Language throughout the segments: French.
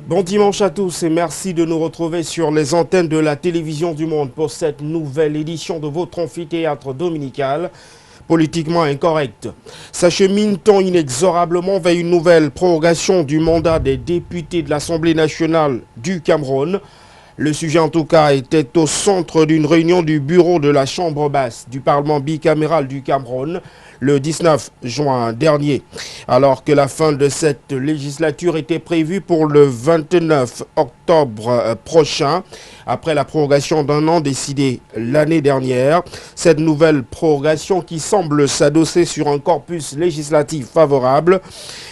Bon dimanche à tous et merci de nous retrouver sur les antennes de la télévision du monde pour cette nouvelle édition de votre amphithéâtre dominical politiquement incorrect. S'achemine-t-on inexorablement vers une nouvelle prorogation du mandat des députés de l'Assemblée nationale du Cameroun? Le sujet en tout cas était au centre d'une réunion du bureau de la Chambre basse du Parlement bicaméral du Cameroun le 19 juin dernier, alors que la fin de cette législature était prévue pour le 29 octobre prochain, après la prorogation d'un an décidée l'année dernière. Cette nouvelle prorogation qui semble s'adosser sur un corpus législatif favorable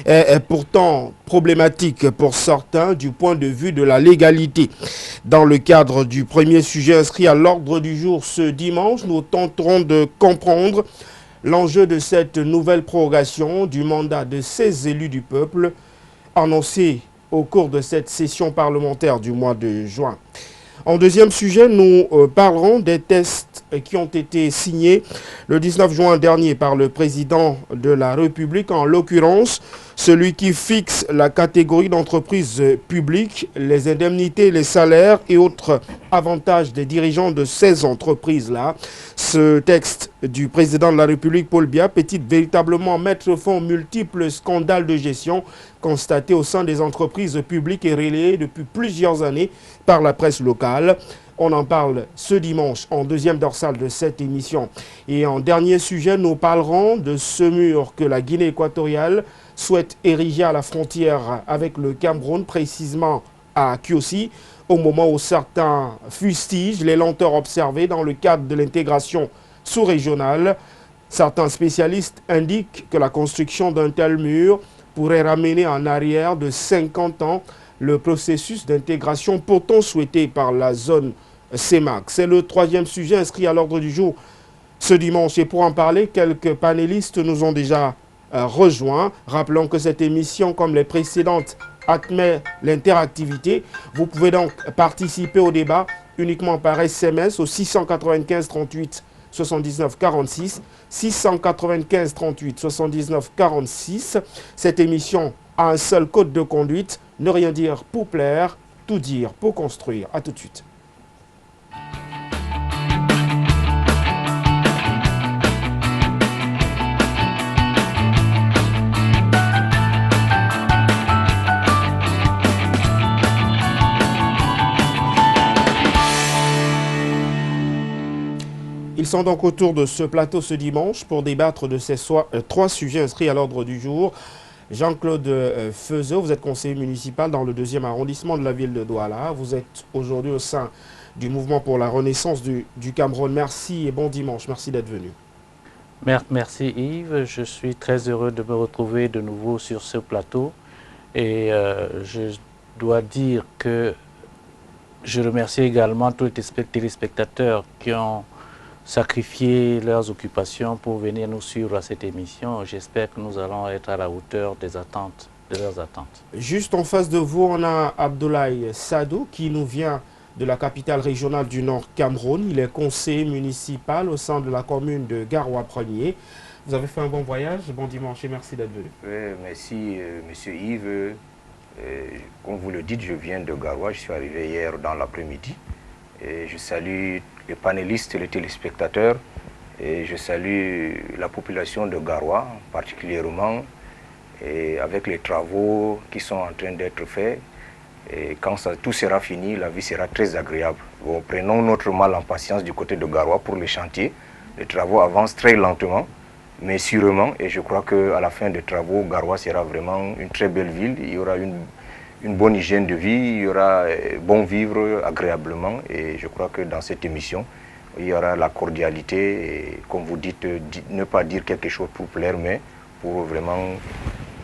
est pourtant problématique pour certains du point de vue de la légalité. Dans le cadre du premier sujet inscrit à l'ordre du jour ce dimanche, nous tenterons de comprendre l'enjeu de cette nouvelle prorogation du mandat de 16 élus du peuple annoncé au cours de cette session parlementaire du mois de juin. En deuxième sujet, nous parlerons des tests qui ont été signés le 19 juin dernier par le président de la République, en l'occurrence celui qui fixe la catégorie d'entreprises publiques, les indemnités, les salaires et autres avantages des dirigeants de ces entreprises-là. Ce texte du président de la République, Paul Biya, peut-il véritablement mettre fin aux multiples scandales de gestion constatés au sein des entreprises publiques et relayés depuis plusieurs années par la presse locale? On en parle ce dimanche en deuxième dorsale de cette émission. Et en dernier sujet, nous parlerons de ce mur que la Guinée équatoriale souhaite ériger à la frontière avec le Cameroun, précisément à Kiossi, au moment où certains fustigent les lenteurs observées dans le cadre de l'intégration sous-régionale. Certains spécialistes indiquent que la construction d'un tel mur pourrait ramener en arrière de 50 ans le processus d'intégration pourtant souhaité par la zone CEMAC. C'est le troisième sujet inscrit à l'ordre du jour ce dimanche. Et pour en parler, quelques panélistes nous ont déjà rejoints. Rappelons que cette émission, comme les précédentes, admet l'interactivité. Vous pouvez donc participer au débat uniquement par SMS au 695 38 79 46, 695 38 79 46. Cette émission a un seul code de conduite: ne rien dire pour plaire, tout dire pour construire. A tout de suite. Ils sont donc autour de ce plateau ce dimanche pour débattre de ces trois sujets inscrits à l'ordre du jour. Jean-Claude Feuzeau, vous êtes conseiller municipal dans le 2e arrondissement de la ville de Douala. Vous êtes aujourd'hui au sein du mouvement pour la renaissance du Cameroun. Merci et bon dimanche. Merci d'être venu. Merci Yves. Je suis très heureux de me retrouver de nouveau sur ce plateau. Et je dois dire que je remercie également tous les téléspectateurs qui ont sacrifié leurs occupations pour venir nous suivre à cette émission. J'espère que nous allons être à la hauteur des attentes, de leurs attentes. Juste en face de vous, on a Abdoulaye Sadou qui nous vient de la capitale régionale du Nord Cameroun. Il est conseiller municipal au sein de la commune de Garoua 1er. Vous avez fait un bon voyage, bon dimanche et merci d'être venu. Oui, merci Monsieur Yves. Comme vous le dites, je viens de Garoua, je suis arrivé hier dans l'après-midi. Et je salue les panélistes et les téléspectateurs et je salue la population de Garoua particulièrement, et avec les travaux qui sont en train d'être faits. Et quand tout sera fini, la vie sera très agréable. Bon, prenons notre mal en patience du côté de Garoua pour les chantiers. Les travaux avancent très lentement, mais sûrement, et je crois qu'à la fin des travaux, Garoua sera vraiment une très belle ville. Il y aura une bonne hygiène de vie, il y aura bon vivre agréablement, et je crois que dans cette émission, il y aura la cordialité et, comme vous dites, ne pas dire quelque chose pour plaire, mais pour vraiment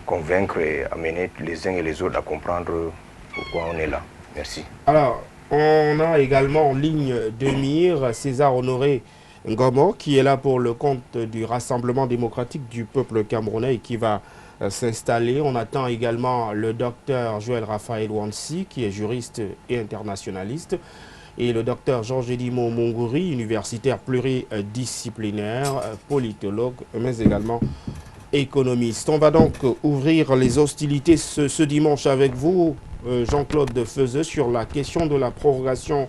convaincre et amener les uns et les autres à comprendre pourquoi on est là. Merci. Alors, on a également en ligne de mire César Honoré Ngomo, qui est là pour le compte du Rassemblement démocratique du peuple camerounais et qui va s'installer. On attend également le docteur Joël Raphaël Wansi, qui est juriste et internationaliste, et le docteur Georges Edimo Mongouri, universitaire pluridisciplinaire, politologue, mais également économiste. On va donc ouvrir les hostilités ce dimanche avec vous, Jean-Claude Feuzeux, sur la question de la prorogation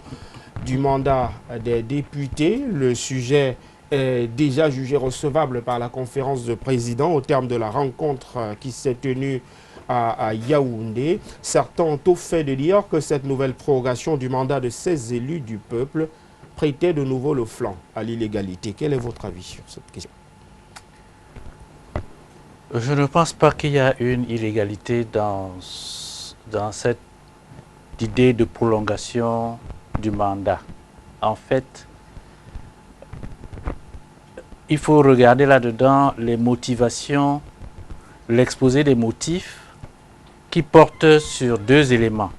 du mandat des députés. Le sujet est déjà jugé recevable par la conférence de présidents au terme de la rencontre qui s'est tenue à Yaoundé. Certains ont au fait de dire que cette nouvelle prorogation du mandat de 16 élus du peuple prêtait de nouveau le flanc à l'illégalité. Quel est votre avis sur cette question? Je ne pense pas qu'il y a une illégalité dans cette idée de prolongation du mandat. En fait, il faut regarder là-dedans les motivations, l'exposé des motifs qui portent sur deux éléments.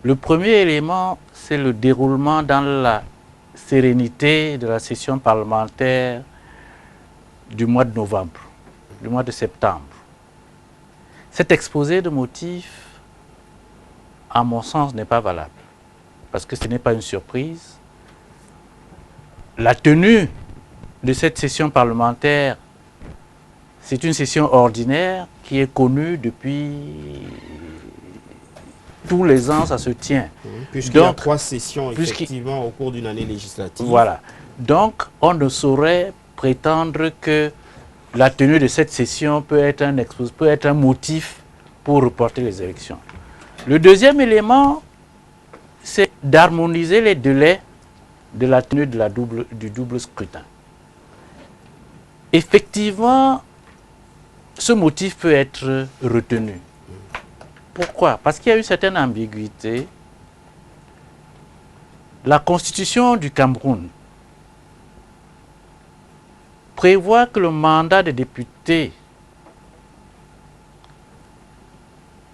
Le premier élément, c'est le déroulement dans la sérénité de la session parlementaire du mois de novembre, du mois de septembre. Cet exposé de motifs, à mon sens, n'est pas valable, parce que ce n'est pas une surprise. La tenue de cette session parlementaire, c'est une session ordinaire qui est connue depuis tous les ans, ça se tient. Puisqu'il y a 3 sessions, effectivement, au cours d'une année législative. Voilà. Donc, on ne saurait prétendre que la tenue de cette session peut être un motif pour reporter les élections. Le deuxième élément, c'est d'harmoniser les délais de la tenue du double scrutin. Effectivement, ce motif peut être retenu. Pourquoi? Parce qu'il y a une certaine ambiguïté. La Constitution du Cameroun prévoit que le mandat des députés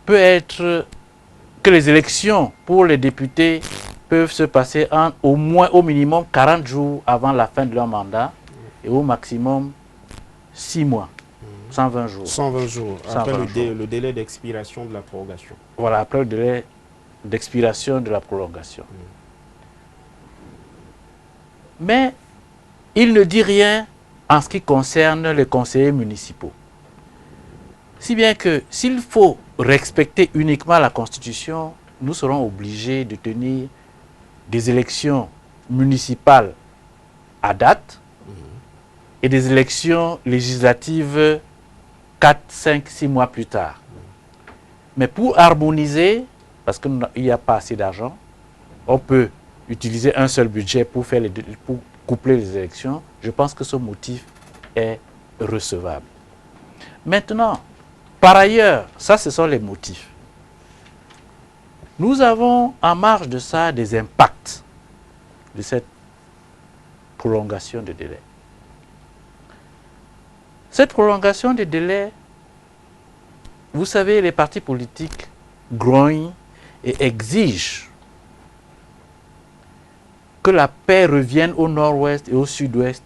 peut être, que les élections pour les députés peuvent se passer au minimum 40 jours avant la fin de leur mandat et au maximum 6 mois. 120 jours. 120 jours, 120 après jours. le délai d'expiration de la prorogation. Voilà, après le délai d'expiration de la prolongation. Mais il ne dit rien en ce qui concerne les conseillers municipaux. Si bien que s'il faut respecter uniquement la Constitution, nous serons obligés de tenir des élections municipales à date et des élections législatives 4, 5, 6 mois plus tard. Mais pour harmoniser, parce qu'il n'y a pas assez d'argent, on peut utiliser un seul budget pour coupler les élections. Je pense que ce motif est recevable. Maintenant, par ailleurs, ça ce sont les motifs. Nous avons en marge de ça des impacts de cette prolongation de délai. Cette prolongation des délais, vous savez, les partis politiques grognent et exigent que la paix revienne au nord-ouest et au sud-ouest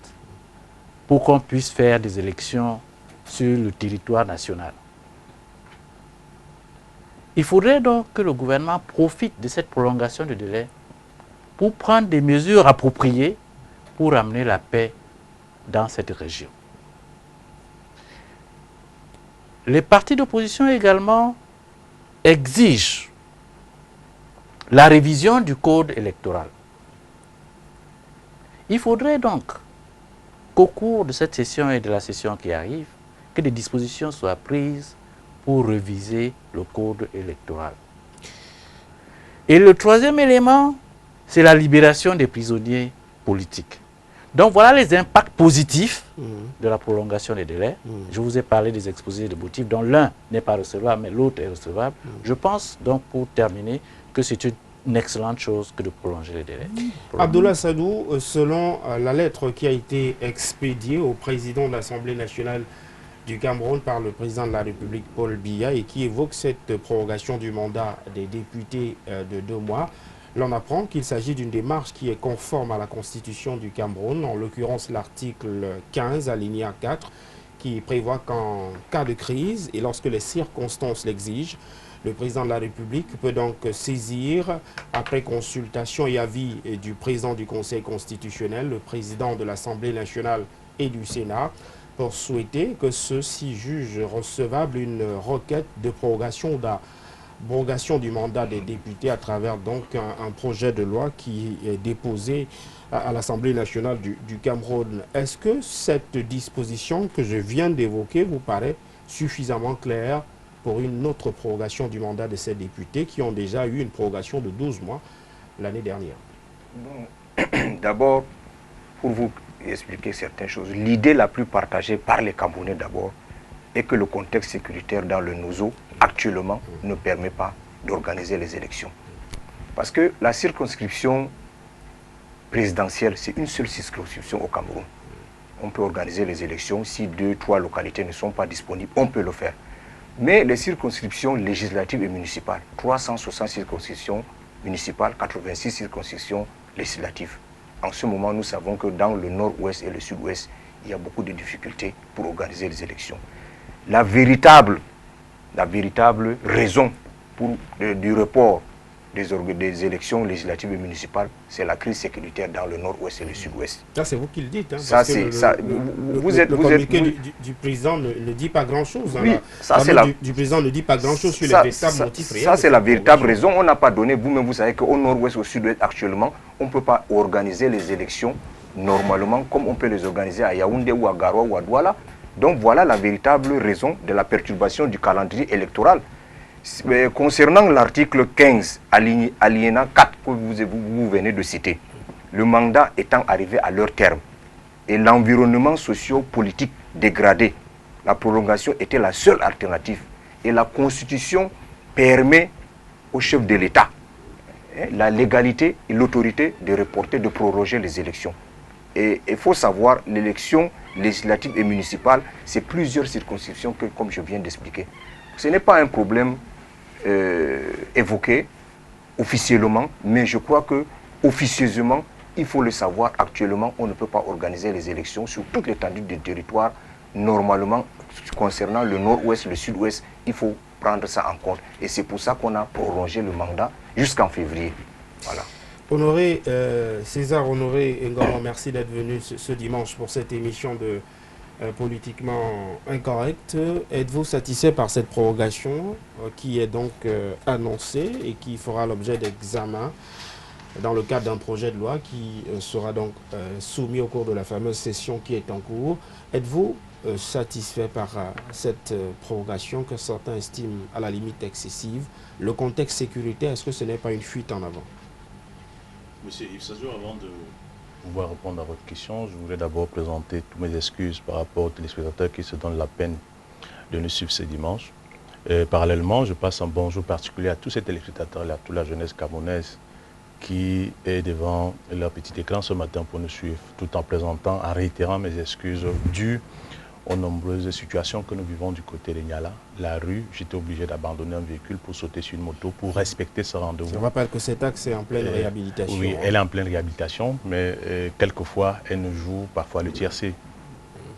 pour qu'on puisse faire des élections sur le territoire national. Il faudrait donc que le gouvernement profite de cette prolongation de délai pour prendre des mesures appropriées pour amener la paix dans cette région. Les partis d'opposition également exigent la révision du code électoral. Il faudrait donc qu'au cours de cette session et de la session qui arrive, que des dispositions soient prises pour réviser le code électoral. Et le troisième élément, c'est la libération des prisonniers politiques. Donc voilà les impacts positifs de la prolongation des délais. Je vous ai parlé des exposés de motifs dont l'un n'est pas recevable, mais l'autre est recevable. Je pense donc, pour terminer, que c'est une excellente chose que de prolonger les délais. Abdoulaye Sadou, selon la lettre qui a été expédiée au président de l'Assemblée nationale du Cameroun par le président de la République, Paul Biya, et qui évoque cette prorogation du mandat des députés de 2 mois, l'on apprend qu'il s'agit d'une démarche qui est conforme à la Constitution du Cameroun, en l'occurrence l'article 15, alinéa 4, qui prévoit qu'en cas de crise et lorsque les circonstances l'exigent, le président de la République peut donc saisir, après consultation et avis du président du Conseil constitutionnel, le président de l'Assemblée nationale et du Sénat, pour souhaiter que ceux-ci jugent recevable une requête de prorogation l'abrogation du mandat des députés à travers donc un projet de loi qui est déposé à l'Assemblée nationale du Cameroun. Est-ce que cette disposition que je viens d'évoquer vous paraît suffisamment claire pour une autre prorogation du mandat de ces députés qui ont déjà eu une prorogation de 12 mois l'année dernière? Bon, d'abord, pour vous expliquer certaines choses, l'idée la plus partagée par les Camerounais d'abord est que le contexte sécuritaire dans le Nozo actuellement ne permet pas d'organiser les élections. Parce que la circonscription présidentielle, c'est une seule circonscription au Cameroun. On peut organiser les élections, si 2, 3 localités ne sont pas disponibles, on peut le faire. Mais les circonscriptions législatives et municipales, 360 circonscriptions municipales, 86 circonscriptions législatives. En ce moment, nous savons que dans le nord-ouest et le sud-ouest, il y a beaucoup de difficultés pour organiser les élections. La véritable raison du report des élections législatives et municipales, c'est la crise sécuritaire dans le nord-ouest et le sud-ouest. Ça, c'est vous qui le dites. Hein, ça, c'est le communiqué du président ne dit pas grand-chose. Oui, du président ne dit pas grand-chose sur les véritables motifs réels. Ça, c'est la véritable raison. On n'a pas donné, vous-même, vous savez qu'au nord-ouest, au sud-ouest, actuellement, on ne peut pas organiser les élections normalement comme on peut les organiser à Yaoundé ou à Garoua ou à Douala. Donc, voilà la véritable raison de la perturbation du calendrier électoral. Concernant l'article 15, alinéa 4 que vous venez de citer, le mandat étant arrivé à leur terme et l'environnement socio-politique dégradé, la prolongation était la seule alternative. Et la Constitution permet au chef de l'État la légalité et l'autorité de reporter, de proroger les élections. Et il faut savoir, l'élection législative et municipale, c'est plusieurs circonscriptions que, comme je viens d'expliquer. Ce n'est pas un problème évoqué officiellement, mais je crois que officieusement, il faut le savoir, actuellement, on ne peut pas organiser les élections sur toute l'étendue du territoire. Normalement, concernant le nord-ouest, le sud-ouest, il faut prendre ça en compte. Et c'est pour ça qu'on a prolongé le mandat jusqu'en février. Voilà. Honoré César Honoré Ngoma, merci d'être venu ce dimanche pour cette émission de Politiquement Incorrect. Êtes-vous satisfait par cette prorogation qui est donc annoncée et qui fera l'objet d'examen dans le cadre d'un projet de loi qui sera donc soumis au cours de la fameuse session qui est en cours? Êtes-vous satisfait par cette prorogation que certains estiment à la limite excessive? Le contexte sécuritaire, est-ce que ce n'est pas une fuite en avant? Monsieur Yves Sazo, avant de pouvoir répondre à votre question, je voulais d'abord présenter toutes mes excuses par rapport aux téléspectateurs qui se donnent la peine de nous suivre ce dimanche. Parallèlement, je passe un bonjour particulier à tous ces téléspectateurs et à toute la jeunesse camerounaise qui est devant leur petit écran ce matin pour nous suivre, tout en présentant, en réitérant mes excuses dues aux nombreuses situations que nous vivons du côté de Niala. La rue, j'étais obligé d'abandonner un véhicule pour sauter sur une moto, pour respecter ce rendez-vous. Je rappelle que cet axe est en pleine réhabilitation. Oui, elle est en pleine réhabilitation, mais quelquefois, elle nous joue parfois le tiercé.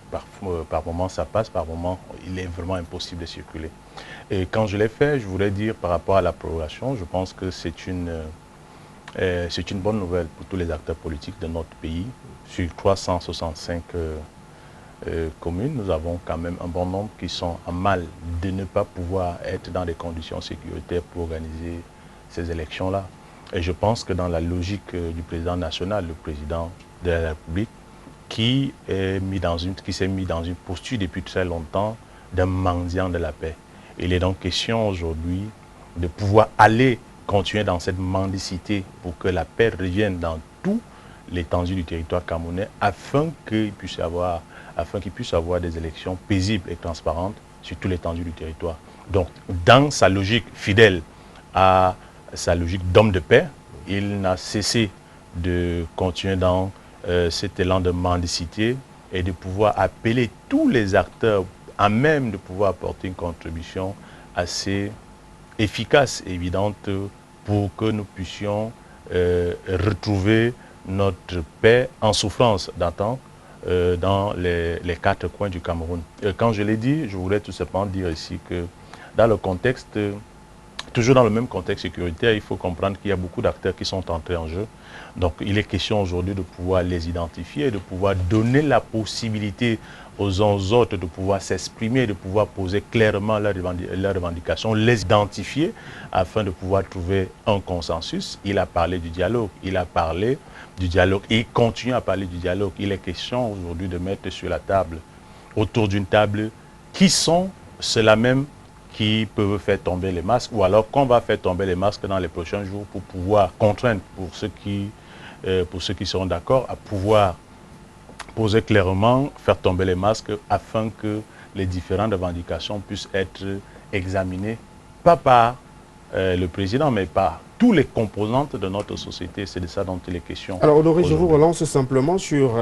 Par moment, ça passe, par moment, il est vraiment impossible de circuler. Et quand je l'ai fait, je voulais dire par rapport à la prorogation, je pense que c'est une bonne nouvelle pour tous les acteurs politiques de notre pays. Sur 365 communes, nous avons quand même un bon nombre qui sont en mal de ne pas pouvoir être dans des conditions sécuritaires pour organiser ces élections-là. Et je pense que dans la logique du président national, le président de la République, qui s'est mis dans une posture depuis très longtemps d'un mendiant de la paix. Il est donc question aujourd'hui de pouvoir aller continuer dans cette mendicité pour que la paix revienne dans tout l'étendue du territoire camerounais afin qu'il puisse avoir des élections paisibles et transparentes sur toute l'étendue du territoire. Donc, dans sa logique fidèle à sa logique d'homme de paix, il n'a cessé de continuer dans cet élan de mendicité et de pouvoir appeler tous les acteurs à même de pouvoir apporter une contribution assez efficace et évidente pour que nous puissions retrouver notre paix en souffrance d'antan dans les quatre coins du Cameroun. Quand je l'ai dit, je voulais tout simplement dire ici que dans le contexte toujours dans le même contexte sécuritaire, il faut comprendre qu'il y a beaucoup d'acteurs qui sont entrés en jeu. Donc il est question aujourd'hui de pouvoir les identifier, de pouvoir donner la possibilité aux uns aux autres de pouvoir s'exprimer, de pouvoir poser clairement leurs revendications, les identifier afin de pouvoir trouver un consensus. Il a parlé du dialogue, et il continue à parler du dialogue. Il est question aujourd'hui de mettre sur la table, autour d'une table, qui sont ceux-là même qui peuvent faire tomber les masques, ou alors qu'on va faire tomber les masques dans les prochains jours pour pouvoir contraindre, pour ceux qui seront d'accord, à pouvoir poser clairement, faire tomber les masques afin que les différentes revendications puissent être examinées, pas par le président, mais par tous les composantes de notre société. C'est de ça dont il est question. Alors Honoré, je vous relance simplement sur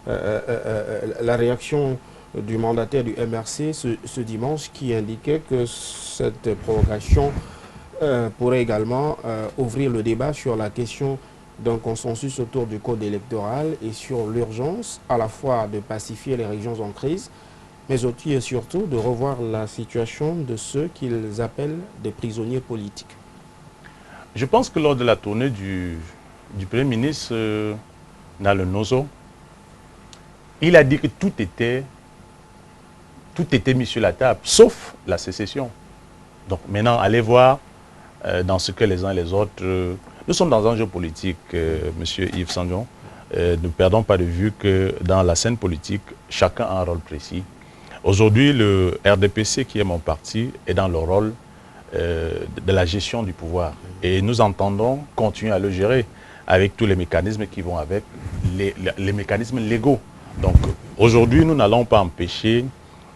la réaction du mandataire du MRC ce dimanche qui indiquait que cette prorogation pourrait également ouvrir le débat sur la question d'un consensus autour du code électoral et sur l'urgence à la fois de pacifier les régions en crise, mais aussi et surtout de revoir la situation de ceux qu'ils appellent des prisonniers politiques. Je pense que lors de la tournée du Premier ministre Nalo Nozo, il a dit que tout était mis sur la table, sauf la sécession. Donc maintenant, allez voir dans ce que les uns et les autres... nous sommes dans un jeu politique, monsieur Yves Sandion. Ne perdons pas de vue que dans la scène politique, chacun a un rôle précis. Aujourd'hui, le RDPC, qui est mon parti, est dans le rôle de la gestion du pouvoir. Et nous entendons continuer à le gérer avec tous les mécanismes qui vont avec, les mécanismes légaux. Donc aujourd'hui, nous n'allons pas empêcher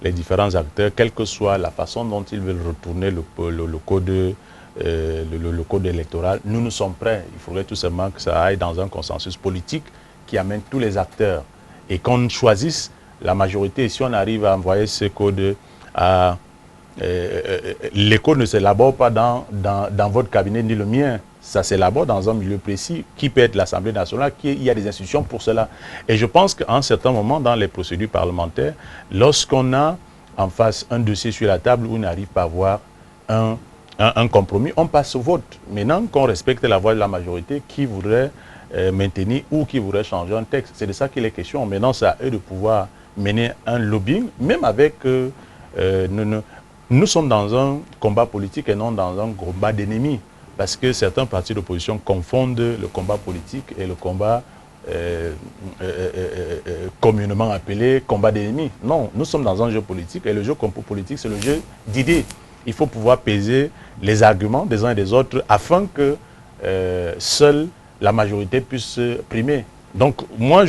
les différents acteurs, quelle que soit la façon dont ils veulent retourner le code électoral. Nous sommes prêts. Il faudrait tout simplement que ça aille dans un consensus politique qui amène tous les acteurs et qu'on choisisse la majorité. Si on arrive à envoyer ce code à... les codes ne s'élaborent pas dans votre cabinet ni le mien. Ça s'élabore dans un milieu précis qui peut être l'Assemblée nationale, il y a des institutions pour cela. Et je pense qu'à un certain moment, dans les procédures parlementaires, lorsqu'on a en face un dossier sur la table où on n'arrive pas à avoir un compromis, on passe au vote. Maintenant qu'on respecte la voix de la majorité qui voudrait maintenir ou qui voudrait changer un texte. C'est de ça qu'il est question. Maintenant, c'est à eux de pouvoir mener un lobbying, même avec... nous sommes dans un combat politique et non dans un combat d'ennemis. Parce que certains partis d'opposition confondent le combat politique et le combat communément appelé combat d'ennemis. Non, nous sommes dans un jeu politique et le jeu politique, c'est le jeu d'idées. Il faut pouvoir peser les arguments des uns et des autres afin que seule la majorité puisse primer. Donc moi,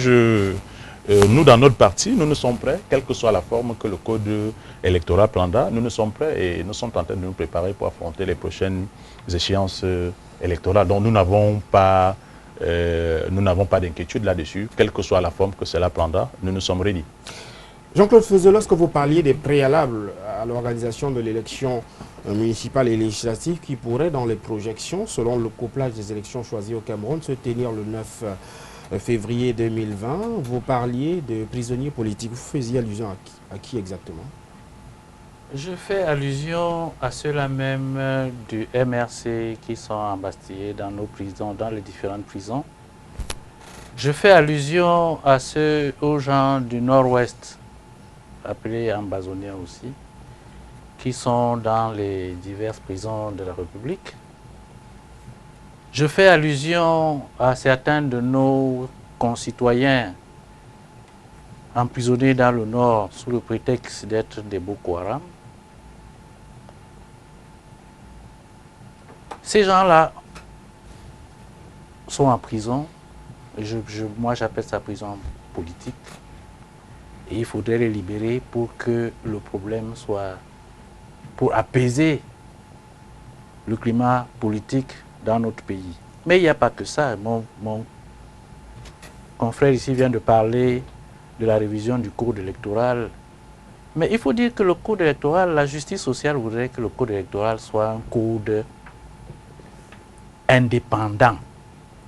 nous, dans notre parti, nous sommes prêts, quelle que soit la forme que le code électoral prendra, nous sommes prêts et nous sommes en train de nous préparer pour affronter les prochaines échéances électorales. Donc nous n'avons pas d'inquiétude là-dessus, quelle que soit la forme que cela prendra, nous sommes ready. Jean-Claude Feuzet, lorsque vous parliez des préalables à l'organisation de l'élection municipale et législative qui pourrait, dans les projections, selon le couplage des élections choisies au Cameroun, se tenir le 9 février 2020, vous parliez de prisonniers politiques. Vous faisiez allusion à qui exactement? Je fais allusion à ceux-là même du MRC qui sont embastillés dans nos prisons, dans les différentes prisons. Je fais allusion à aux gens du Nord-Ouest, appelés ambazoniens aussi, qui sont dans les diverses prisons de la République. Je fais allusion à certains de nos concitoyens emprisonnés dans le Nord sous le prétexte d'être des Boko Haram. Ces gens-là sont en prison. Moi, j'appelle ça prison politique. Et il faudrait les libérer pour que le problème soit... pour apaiser le climat politique dans notre pays. Mais il n'y a pas que ça. Mon confrère ici vient de parler de la révision du code électoral. Mais il faut dire que le code électoral, la justice sociale voudrait que le code électoral soit un code indépendant.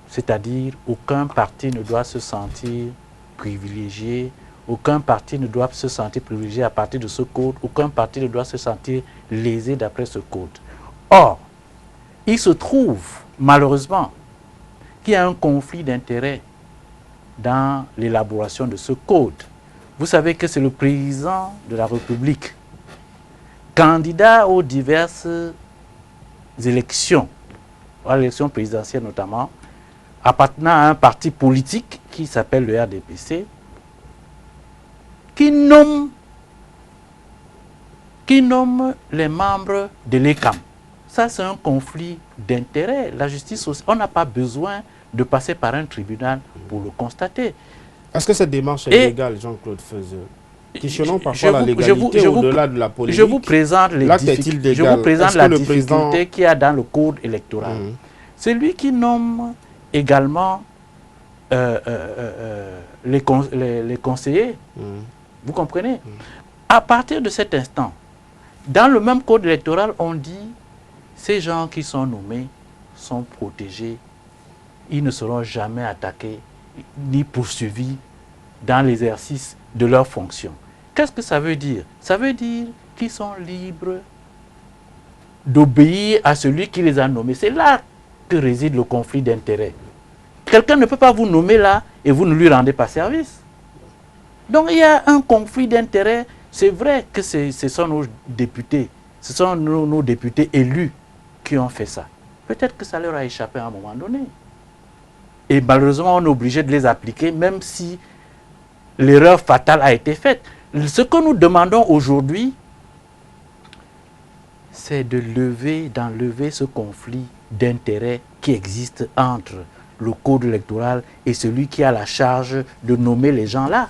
C'est-à-dire aucun parti ne doit se sentir privilégié, aucun parti ne doit se sentir privilégié à partir de ce code, aucun parti ne doit se sentir lésé d'après ce code. Or, il se trouve, malheureusement, qu'il y a un conflit d'intérêts dans l'élaboration de ce code. Vous savez que c'est le président de la République, candidat aux diverses élections, à l'élection présidentielle notamment, appartenant à un parti politique qui s'appelle le RDPC, qui nomme les membres de l'ECAM. Ça, c'est un conflit d'intérêts. La justice, on n'a pas besoin de passer par un tribunal pour le constater. Est-ce que cette démarche est légale, Jean-Claude Feuzeux? Questionnons parfois la légalité au-delà de la polémique. Je vous présente les difficultés qu'il y a dans le code électoral. C'est lui qui nomme également les conseillers. Vous comprenez? À partir de cet instant, dans le même code électoral, on dit ces gens qui sont nommés sont protégés. Ils ne seront jamais attaqués ni poursuivis dans l'exercice de leurs fonctions. Qu'est-ce que ça veut dire? Ça veut dire qu'ils sont libres d'obéir à celui qui les a nommés. C'est là que réside le conflit d'intérêts. Quelqu'un ne peut pas vous nommer là et vous ne lui rendez pas service. Donc il y a un conflit d'intérêts. C'est vrai que ce sont nos députés, ce sont nos députés élus qui ont fait ça. Peut-être que ça leur a échappé à un moment donné. Et malheureusement, on est obligé de les appliquer, même si l'erreur fatale a été faite. Ce que nous demandons aujourd'hui, c'est d'enlever ce conflit d'intérêts qui existe entre le code électoral et celui qui a la charge de nommer les gens là.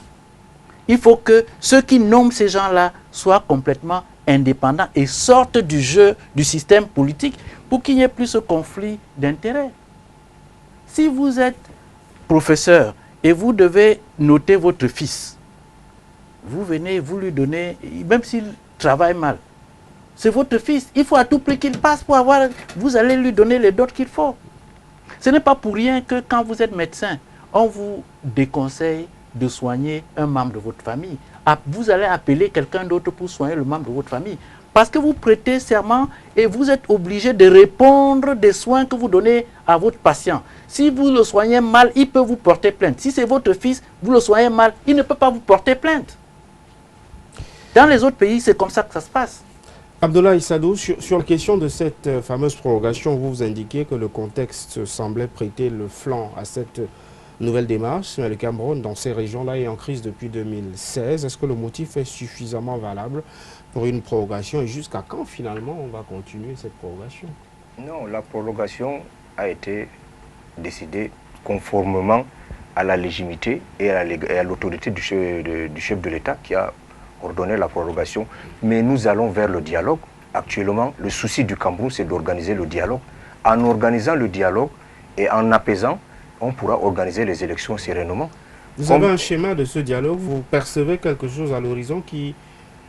Il faut que ceux qui nomment ces gens-là soient complètement indépendants et sortent du jeu du système politique pour qu'il n'y ait plus ce conflit d'intérêts. Si vous êtes professeur et vous devez noter votre fils, vous venez, vous lui donnez, même s'il travaille mal, c'est votre fils, il faut à tout prix qu'il passe pour avoir, vous allez lui donner les notes qu'il faut. Ce n'est pas pour rien que quand vous êtes médecin, on vous déconseille de soigner un membre de votre famille. Vous allez appeler quelqu'un d'autre pour soigner le membre de votre famille. Parce que vous prêtez serment et vous êtes obligé de répondre des soins que vous donnez à votre patient. Si vous le soignez mal, il peut vous porter plainte. Si c'est votre fils, vous le soignez mal, il ne peut pas vous porter plainte. Dans les autres pays, c'est comme ça que ça se passe. Abdoulaye Sadou, sur la question de cette fameuse prorogation, vous indiquez que le contexte semblait prêter le flanc à cette nouvelle démarche. Mais le Cameroun, dans ces régions-là, est en crise depuis 2016. Est-ce que le motif est suffisamment valable pour une prorogation? Et jusqu'à quand, finalement, on va continuer cette prorogation? Non, la prorogation a été décidée conformément à la légitimité et à l'autorité du chef de l'État qui a ordonné la prorogation. Mais nous allons vers le dialogue. Actuellement, le souci du Cameroun, c'est d'organiser le dialogue. En organisant le dialogue et en apaisant, on pourra organiser les élections sereinement. Vous avez un schéma de ce dialogue? Vous percevez quelque chose à l'horizon qui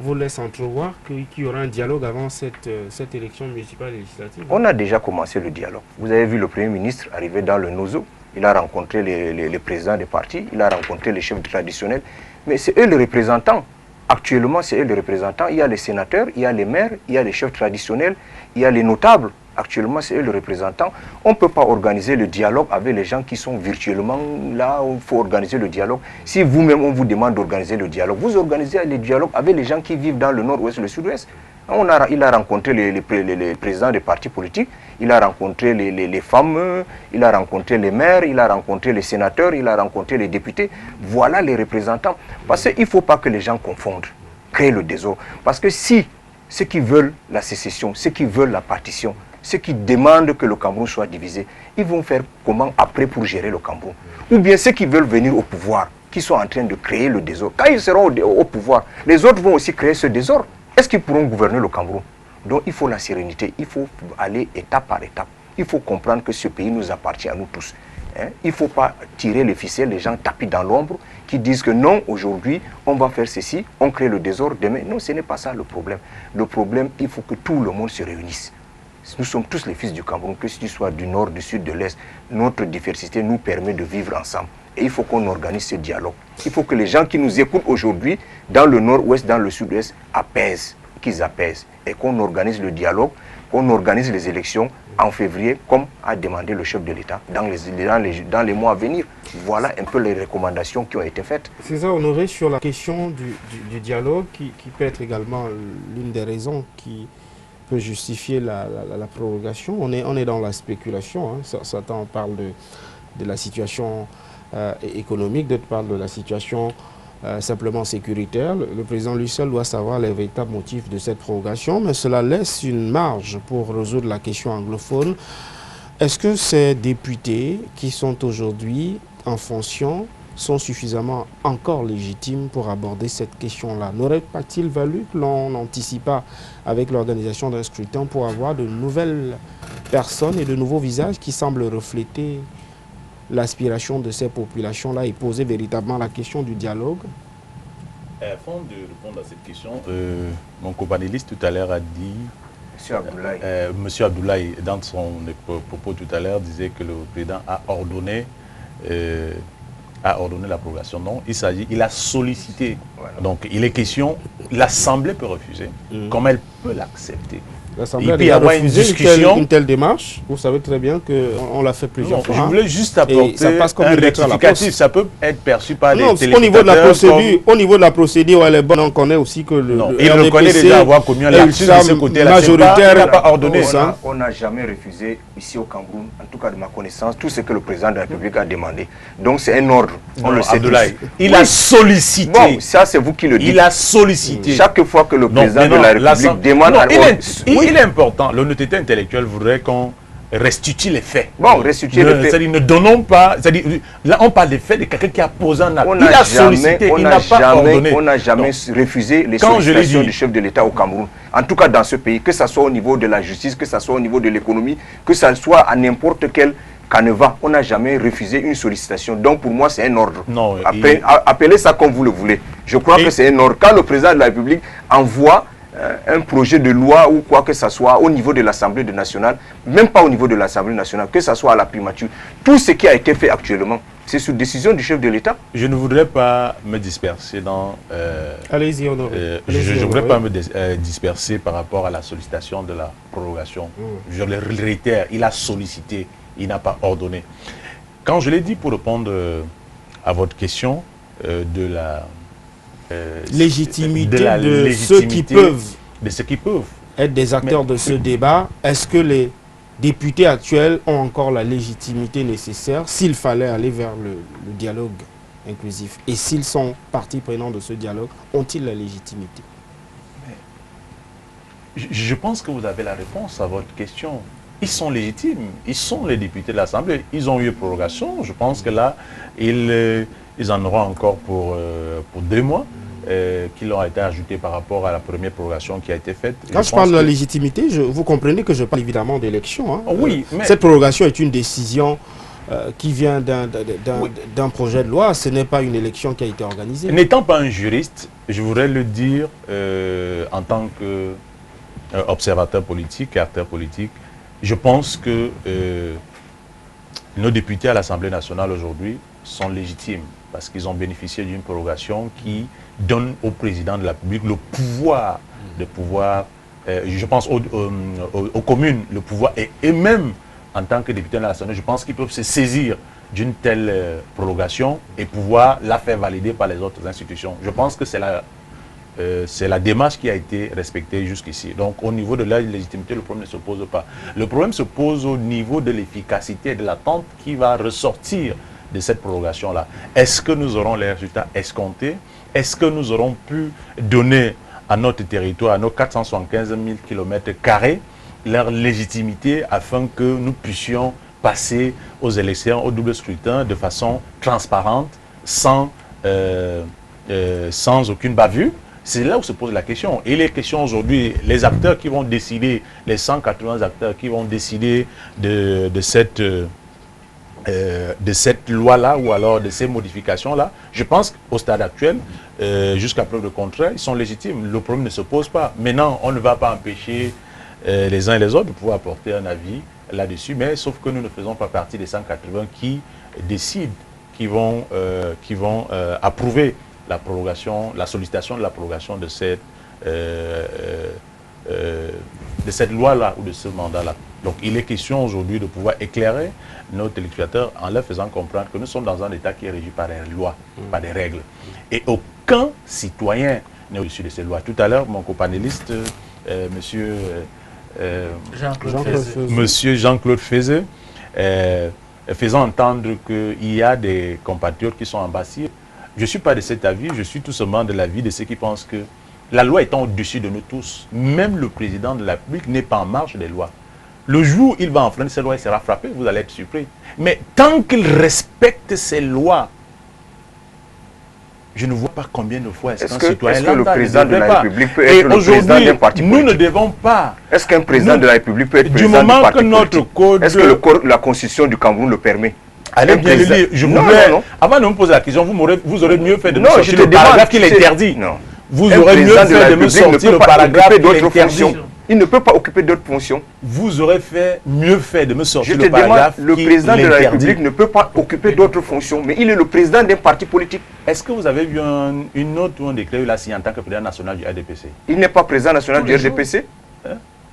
vous laisse entrevoir qu'il y aura un dialogue avant cette élection municipale et législative? On a déjà commencé le dialogue. Vous avez vu le Premier ministre arriver dans le Nozo. Il a rencontré les présidents des partis, il a rencontré les chefs traditionnels. Mais c'est eux les représentants. Actuellement, c'est eux les représentants. Il y a les sénateurs, il y a les maires, il y a les chefs traditionnels, il y a les notables. Actuellement, c'est eux les représentants. On ne peut pas organiser le dialogue avec les gens qui sont virtuellement là où il faut organiser le dialogue. Si vous-même, on vous demande d'organiser le dialogue, vous organisez le dialogue avec les gens qui vivent dans le nord-ouest, le sud-ouest. Il a rencontré les présidents des partis politiques, il a rencontré les femmes, il a rencontré les maires, il a rencontré les sénateurs, il a rencontré les députés. Voilà les représentants. Parce qu'il ne faut pas que les gens confondent, créer le désordre. Parce que si ceux qui veulent la sécession, ceux qui veulent la partition, ceux qui demandent que le Cameroun soit divisé, ils vont faire comment après pour gérer le Cameroun? Ou bien ceux qui veulent venir au pouvoir, qui sont en train de créer le désordre. Quand ils seront au pouvoir, les autres vont aussi créer ce désordre. Est-ce qu'ils pourront gouverner le Cameroun? Donc il faut la sérénité, il faut aller étape par étape. Il faut comprendre que ce pays nous appartient à nous tous. Il ne faut pas tirer les ficelles, les gens tapis dans l'ombre, qui disent que non, aujourd'hui, on va faire ceci, on crée le désordre demain. Non, ce n'est pas ça le problème. Le problème, il faut que tout le monde se réunisse. Nous sommes tous les fils du Cameroun, que tu sois du nord, du sud, de l'est. Notre diversité nous permet de vivre ensemble. Et il faut qu'on organise ce dialogue. Il faut que les gens qui nous écoutent aujourd'hui, dans le nord-ouest, dans le sud-ouest, apaisent, qu'ils apaisent. Et qu'on organise le dialogue, on organise les élections en février, comme a demandé le chef de l'État, dans les mois à venir. Voilà un peu les recommandations qui ont été faites. C'est ça, Honoré, sur la question du dialogue, qui peut être également l'une des raisons qui peut justifier la prorogation. On est dans la spéculation. Hein. Certains parlent de la situation économique, d'autres parlent de la situation simplement sécuritaire. Le président lui seul doit savoir les véritables motifs de cette prorogation, mais cela laisse une marge pour résoudre la question anglophone. Est-ce que ces députés qui sont aujourd'hui en fonction sont suffisamment encore légitimes pour aborder cette question-là? N'aurait pas-il valu que l'on anticipe avec l'organisation d'un scrutin pour avoir de nouvelles personnes et de nouveaux visages qui semblent refléter l'aspiration de ces populations-là et poser véritablement la question du dialogue? Avant de répondre à cette question, mon copanéliste tout à l'heure a dit, Monsieur Abdoulaye, dans son propos tout à l'heure, disait que le président a ordonné l'abrogation. Non, il a sollicité. Voilà. Donc il est question, l'Assemblée peut refuser, comme elle peut l'accepter. L'Assemblée a déjà refusé une telle démarche. Vous savez très bien qu'on l'a fait plusieurs fois. Je voulais juste apporter un rectificatif. Ça peut être perçu par les téléspectateurs. Au niveau de la procédure, elle est bonne. On connaît aussi que il reconnaît déjà avoir commis un lapsus de ce côté-là. Majoritaire, il n'a pas ordonné. On n'a jamais refusé ici au Cameroun, en tout cas de ma connaissance, tout ce que le président de la République a demandé. Donc c'est un ordre. On le sait tous. Il a sollicité. Bon, ça c'est vous qui le dites. Il a sollicité. Chaque fois que le président de la République demande... Il est important, l'honnêteté intellectuelle voudrait qu'on restitue les faits. Bon, restituer les faits. C'est-à-dire, ne donnons pas... Là, on parle des faits de quelqu'un qui a posé un acte. Il a sollicité, il n'a pas ordonné. On n'a jamais refusé les sollicitations du chef de l'État au Cameroun. En tout cas, dans ce pays, que ce soit au niveau de la justice, que ce soit au niveau de l'économie, que ce soit à n'importe quel canevas, on n'a jamais refusé une sollicitation. Donc, pour moi, c'est un ordre. Non, appelez ça comme vous le voulez. Je crois que c'est un ordre. Quand le président de la République envoie un projet de loi ou quoi que ce soit au niveau de l'Assemblée nationale, même pas au niveau de l'Assemblée nationale, que ce soit à la primature, tout ce qui a été fait actuellement, c'est sous décision du chef de l'État. Je ne voudrais pas me disperser dans... Allez-y, Honoré. Je ne voudrais pas me disperser par rapport à la sollicitation de la prorogation. Je le réitère, il a sollicité, il n'a pas ordonné. Quand je l'ai dit pour répondre à votre question de la... légitimité de ceux qui peuvent être des acteurs de ce débat, est-ce que les députés actuels ont encore la légitimité nécessaire s'il fallait aller vers le dialogue inclusif? Et s'ils sont partie prenante de ce dialogue, ont-ils la légitimité? Je pense que vous avez la réponse à votre question. Ils sont légitimes, ils sont les députés de l'Assemblée, ils ont eu prorogation. Je pense que là, ils en auront encore pour 2 mois qui leur a été ajoutés par rapport à la première prorogation qui a été faite. Quand je parle de la légitimité, vous comprenez que je parle évidemment d'élection. Hein. Oui, mais cette prorogation est une décision qui vient d'un projet de loi. Ce n'est pas une élection qui a été organisée. N'étant pas un juriste, je voudrais le dire en tant qu'observateur politique et acteur politique. Je pense que nos députés à l'Assemblée nationale aujourd'hui sont légitimes parce qu'ils ont bénéficié d'une prorogation qui donne au président de la République le pouvoir de pouvoir, je pense aux communes, le pouvoir, et même en tant que député de l'Assemblée, je pense qu'ils peuvent se saisir d'une telle prorogation et pouvoir la faire valider par les autres institutions. Je pense que c'est la démarche qui a été respectée jusqu'ici. Donc au niveau de la légitimité, le problème ne se pose pas. Le problème se pose au niveau de l'efficacité et de l'attente qui va ressortir de cette prorogation-là. Est-ce que nous aurons les résultats escomptés? Est-ce que nous aurons pu donner à notre territoire, à nos 475 000 km², leur légitimité afin que nous puissions passer aux élections, au double scrutin de façon transparente, sans aucune bavure? C'est là où se pose la question. Et les questions aujourd'hui, les acteurs qui vont décider, les 180 acteurs qui vont décider de cette loi-là ou alors de ces modifications-là, je pense qu'au stade actuel, jusqu'à preuve de contraire, ils sont légitimes. Le problème ne se pose pas. Maintenant, on ne va pas empêcher les uns et les autres de pouvoir apporter un avis là-dessus, mais sauf que nous ne faisons pas partie des 180 qui décident, qui vont approuver la prorogation, la sollicitation de la prorogation de de cette loi-là ou de ce mandat-là. Donc il est question aujourd'hui de pouvoir éclairer nos téléspectateurs en leur faisant comprendre que nous sommes dans un État qui est régi par des lois, par des règles. Et aucun citoyen n'est au-dessus de ces lois. Tout à l'heure, mon copanéliste, monsieur Jean-Claude Fézé, faisant entendre qu'il y a des compatriotes qui sont embassés. Je ne suis pas de cet avis, je suis tout simplement de l'avis de ceux qui pensent que la loi étant au-dessus de nous tous, même le président de la République n'est pas en marge des lois. Le jour où il va enfreindre ces lois, il sera frappé, vous allez être surpris. Mais tant qu'il respecte ces lois, je ne vois pas combien de fois est-ce qu'un citoyen le président de la République peut et être le président d'un parti politique? Nous ne devons pas. Est-ce qu'un président de la République peut être président d'un parti politique? Est-ce que la constitution du Cameroun le permet? Allez bien le lire. Je voudrais, avant de me poser la question, vous aurez mieux fait de me sortir le paragraphe qui l'interdit. Non. Vous aurez mieux fait de me sortir le paragraphe qui l'interdit. Il ne peut pas occuper d'autres fonctions. Vous aurez mieux fait de me sortir le paragraphe qui l'interdit. Le président de la République ne peut pas occuper d'autres fonctions, mais il est le président d'un parti politique. Est-ce que vous avez vu une note où on déclare qu'il a signé en tant que président national du RDPC? Il n'est pas président national du RDPC.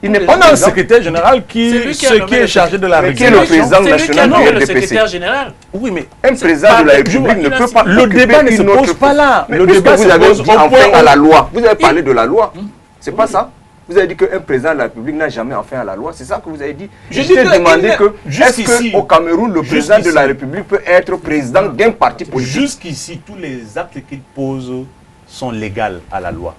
Il n'est pas un secrétaire général qui est chargé de la régulation. Qui est le président national du RDPC? Le secrétaire général. Oui, mais un président de la République ne peut pas. Le débat ne se pose pas là. Le débat vous avez dit enfin à la loi. Vous avez parlé de la loi. C'est pas ça? Vous avez dit qu'un président de la République n'a jamais enfin à la loi. C'est ça que vous avez dit. Je t'ai demandé que, est-ce qu'au Cameroun, le président de la République peut être président d'un parti politique? Jusqu'ici, tous les actes qu'il pose sont légaux à la loi.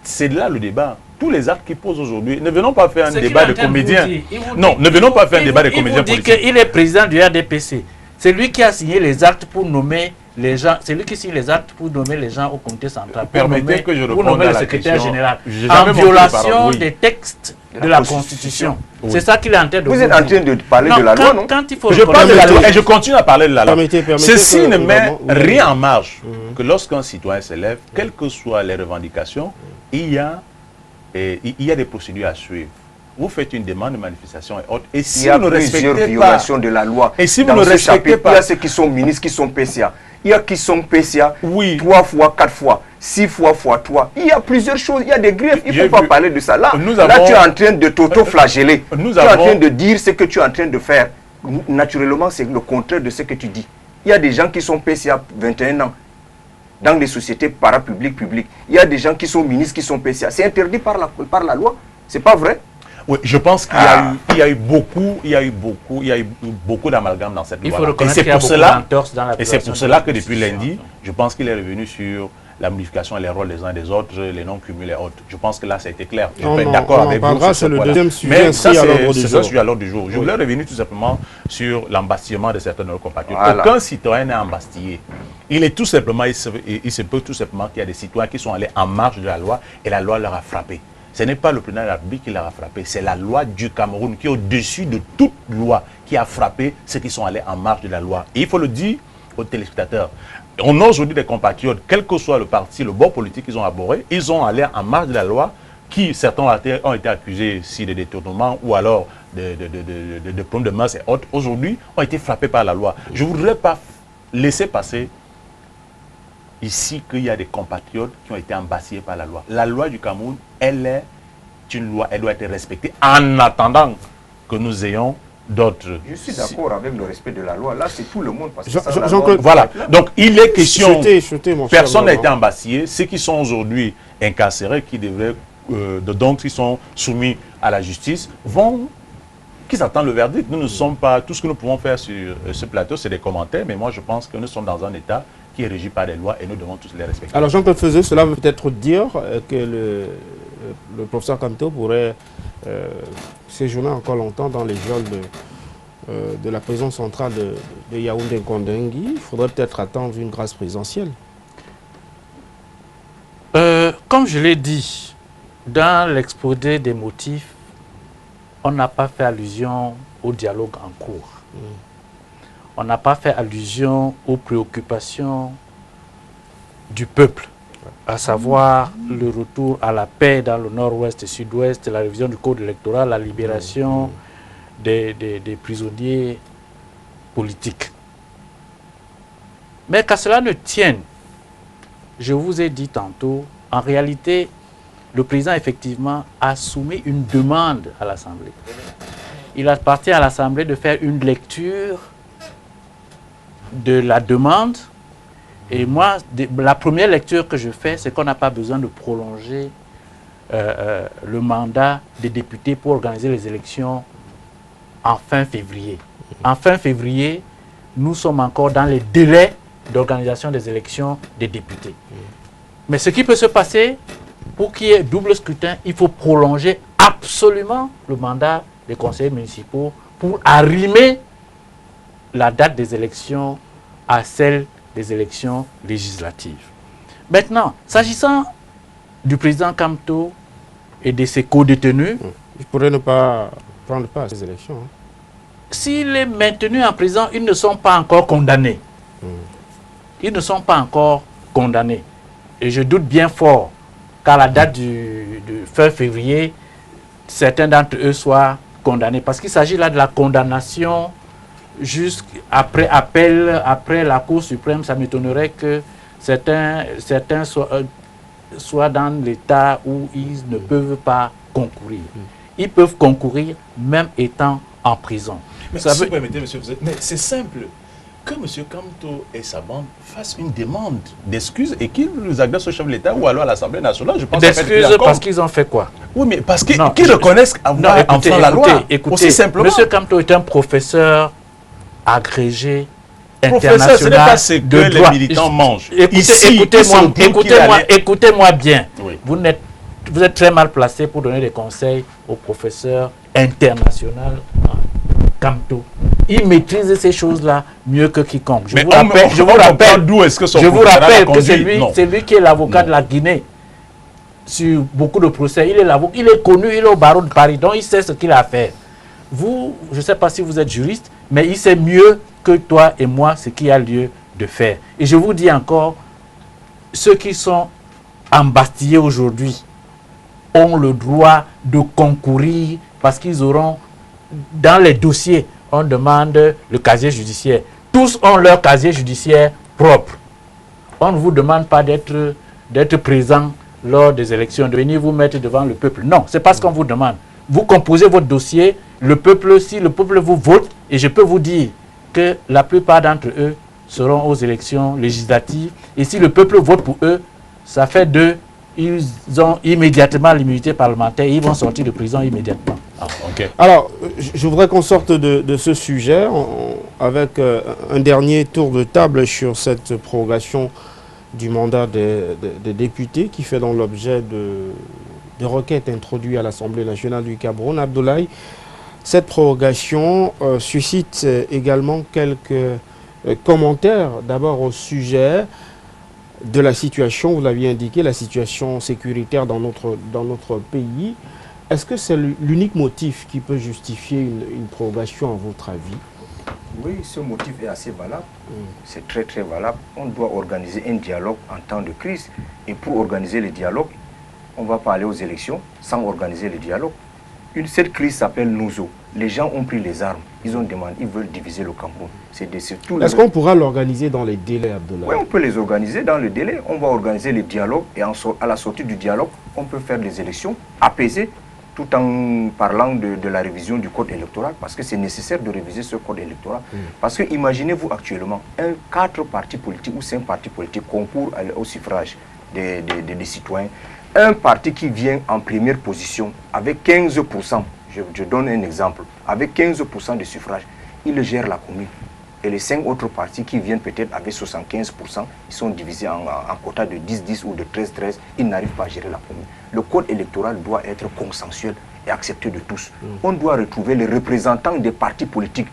C'est là le débat. Tous les actes qu'il pose aujourd'hui, ne venons pas faire un débat de comédiens. Non, ne venons pas faire un débat de comédiens politiques. Il dit qu'il est président du RDPC. C'est lui qui a signé les actes pour nommer les gens. C'est lui qui signe les actes pour nommer les gens au comité central. Permettez que je réponde à la question. Le secrétaire général. En violation des textes de la Constitution. C'est ça qu'il est en train de vous êtes en train de parler de la loi, non? Je parle de la loi et je continue à parler de la loi. Ceci ne met rien en marge que lorsqu'un citoyen s'élève, quelles que soient les revendications, il y a des procédures à suivre. Vous faites une demande de manifestation et autres. Et si vous ne respectez violations de la loi. Et si vous ne respectez pas. Il y a ceux qui sont ministres, qui sont PCA. Il y a qui sont PCA oui. 3 fois, 4 fois, 6 fois, fois 3. Il y a plusieurs choses. Il y a des griefs. Il ne faut pas parler de ça. Là, tu es en train de t'auto-flageller. Tu es en train de dire ce que tu es en train de faire. Naturellement, c'est le contraire de ce que tu dis. Il y a des gens qui sont PCA 21 ans dans des sociétés parapubliques, publiques. Il y a des gens qui sont ministres, qui sont PCA. C'est interdit par la loi. C'est pas vrai? Oui, je pense qu'il y a eu beaucoup d'amalgame dans cette loi. Et c'est pour cela que depuis lundi, je pense qu'il est revenu sur la modification et les rôles des uns et des autres, les non-cumulés et autres. Je pense que là, ça a été clair. Je peux être d'accord avec vous. C'est le deuxième sujet. Mais ça, c'est à l'ordre du jour. Je voulais revenir tout simplement sur l'embastillement de certains de nos compatriotes. Voilà. Aucun citoyen n'est embastillé. Il se peut tout simplement qu'il y a des citoyens qui sont allés en marge de la loi et la loi leur a frappé. Ce n'est pas le président de la République qui l'a frappé, c'est la loi du Cameroun qui est au-dessus de toute loi qui a frappé ceux qui sont allés en marge de la loi. Et il faut le dire aux téléspectateurs. On a aujourd'hui des compatriotes, quel que soit le parti, le bord politique qu'ils ont abordé, ils sont allés en marge de la loi, qui certains ont été accusés ici de détournement ou alors de problèmes de masse et autres, aujourd'hui ont été frappés par la loi. Je ne voudrais pas laisser passer ici qu'il y a des compatriotes qui ont été embastillés par la loi. La loi du Cameroun, elle est une loi, elle doit être respectée en attendant que nous ayons d'autres. Je suis d'accord avec le respect de la loi. Là, c'est tout le monde. Parce que voilà. Donc, il est question, personne n'a été embastillé. Ceux qui sont aujourd'hui incarcérés, qui devraient, donc qui sont soumis à la justice, qui attendent le verdict. Nous ne sommes pas, tout ce que nous pouvons faire sur ce plateau, c'est des commentaires, mais moi je pense que nous sommes dans un État qui est régi par des lois et nous devons tous les respecter. Alors Jean-Claude Fézé, cela veut peut-être dire que le professeur Kamto pourrait séjourner encore longtemps dans les geôles de la prison centrale de Yaoundé-Kondengui. Il faudrait peut-être attendre une grâce présidentielle. Comme je l'ai dit, dans l'exposé des motifs, on n'a pas fait allusion au dialogue en cours. On n'a pas fait allusion aux préoccupations du peuple, à savoir le retour à la paix dans le nord-ouest et sud-ouest, la révision du code électoral, la libération des prisonniers politiques. Mais qu'à cela ne tienne, je vous ai dit tantôt, en réalité, le président, effectivement, a soumis une demande à l'Assemblée. Il appartient à l'Assemblée de faire une lecture de la demande. Et moi, la première lecture que je fais, c'est qu'on n'a pas besoin de prolonger le mandat des députés pour organiser les élections en fin février. En fin février, nous sommes encore dans les délais d'organisation des élections des députés. Mais ce qui peut se passer, pour qu'il y ait double scrutin, il faut prolonger absolument le mandat des conseillers municipaux pour arrimer la date des élections à celle des élections législatives. Maintenant, s'agissant du président Kamto et de ses co-détenus, il pourrait ne pas prendre part à ces élections. Hein. S'il est maintenu en prison, ils ne sont pas encore condamnés. Ils ne sont pas encore condamnés. Et je doute bien fort qu'à la date du fin février, certains d'entre eux soient condamnés. Parce qu'il s'agit là de la condamnation jusqu'après appel, après la Cour suprême. Ça m'étonnerait que certains soient dans l'état où ils ne peuvent pas concourir. Ils peuvent concourir même étant en prison. Mais si vous permettez, monsieur, mais c'est simple. Que M. Kamto et sa bande fassent une demande d'excuses et qu'ils nous agressent au chef de l'État ou alors à l'Assemblée nationale. Je pense d'excuses parce qu'ils ont fait quoi? Oui, mais parce qu'ils reconnaissent avoir enfreint la loi. Écoutez, aussi simplement. M. Kamto est un professeur agrégé professeur, ce n'est pas ce que de droit. Les militants mangent. Écoutez-moi bien. Oui. Vous êtes très mal placé pour donner des conseils au professeur international Kamto. Il maîtrise ces choses-là mieux que quiconque. Je vous rappelle que c'est lui qui est l'avocat de la Guinée sur beaucoup de procès. Il est connu, il est au barreau de Paris, donc il sait ce qu'il a à faire. Vous, je ne sais pas si vous êtes juriste, mais il sait mieux que toi et moi ce qu'il y a lieu de faire. Et je vous dis encore, ceux qui sont embastillés aujourd'hui ont le droit de concourir parce qu'ils auront, dans les dossiers, on demande le casier judiciaire. Tous ont leur casier judiciaire propre. On ne vous demande pas d'être présent lors des élections, de venir vous mettre devant le peuple. Non, c'est pas ce qu'on vous demande. Vous composez votre dossier, si le peuple vous vote, et je peux vous dire que la plupart d'entre eux seront aux élections législatives. Et si le peuple vote pour eux, ça fait d'eux, ils ont immédiatement l'immunité parlementaire, ils vont sortir de prison immédiatement. Okay. Alors, je voudrais qu'on sorte de ce sujet avec un dernier tour de table sur cette prorogation du mandat des députés qui fait dans l'objet de requêtes introduites à l'Assemblée nationale du Cameroun. Abdoulaye, cette prorogation suscite également quelques commentaires, d'abord au sujet de la situation, vous l'aviez indiqué, la situation sécuritaire dans notre pays. Est-ce que c'est l'unique motif qui peut justifier une prorogation à votre avis? Oui, ce motif est assez valable. C'est très très valable. On doit organiser un dialogue en temps de crise. Et pour organiser le dialogue, on ne va pas aller aux élections sans organiser le dialogue. Cette crise s'appelle Nouzo. Les gens ont pris les armes. Ils ont demandé, ils veulent diviser le Cameroun. Est-ce qu'on pourra l'organiser dans les délais, Abdoulaye? Oui, on peut les organiser dans le délai. On va organiser le dialogue et à la sortie du dialogue, on peut faire des élections apaisées tout en parlant de la révision du code électoral, parce que c'est nécessaire de réviser ce code électoral. Parce que imaginez-vous actuellement, 4 partis politiques ou 5 partis politiques concourent au suffrage des citoyens. Un parti qui vient en première position avec 15%, je donne un exemple, avec 15% de suffrage, il gère la commune. Et les 5 autres partis qui viennent peut-être avec 75%, ils sont divisés en quotas de 10-10 ou de 13-13, ils n'arrivent pas à gérer la commune. Le code électoral doit être consensuel et accepté de tous. On doit retrouver les représentants des partis politiques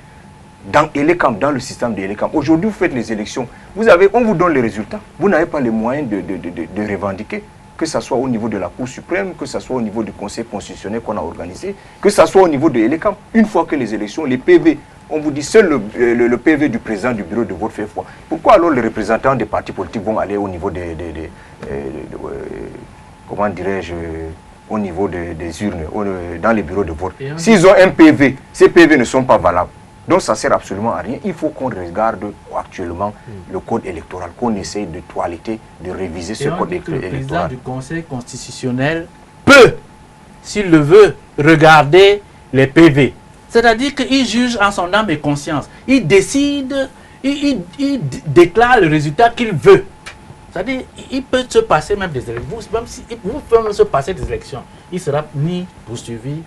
dans Elecam, dans le système de Elecam. Aujourd'hui, vous faites les élections, on vous donne les résultats, vous n'avez pas les moyens de revendiquer, que ce soit au niveau de la Cour suprême, que ce soit au niveau du Conseil constitutionnel qu'on a organisé, que ce soit au niveau de Elecam. Une fois que les élections, les PV, on vous dit seul le PV du président du bureau de vote fait foi. Pourquoi alors les représentants des partis politiques vont aller au niveau comment dirais-je, au niveau des urnes, dans les bureaux de vote? S'ils ont un PV, ces PV ne sont pas valables. Donc ça ne sert absolument à rien. Il faut qu'on regarde actuellement le code électoral, qu'on essaye de toiletter, de réviser ce code électoral. Le président du Conseil constitutionnel s'il le veut, regarder les PV. C'est-à-dire qu'il juge en son âme et conscience. Il décide, il déclare le résultat qu'il veut. C'est-à-dire, il peut se passer même des élections. Même si vous pouvez se passer des élections, il ne sera ni poursuivi,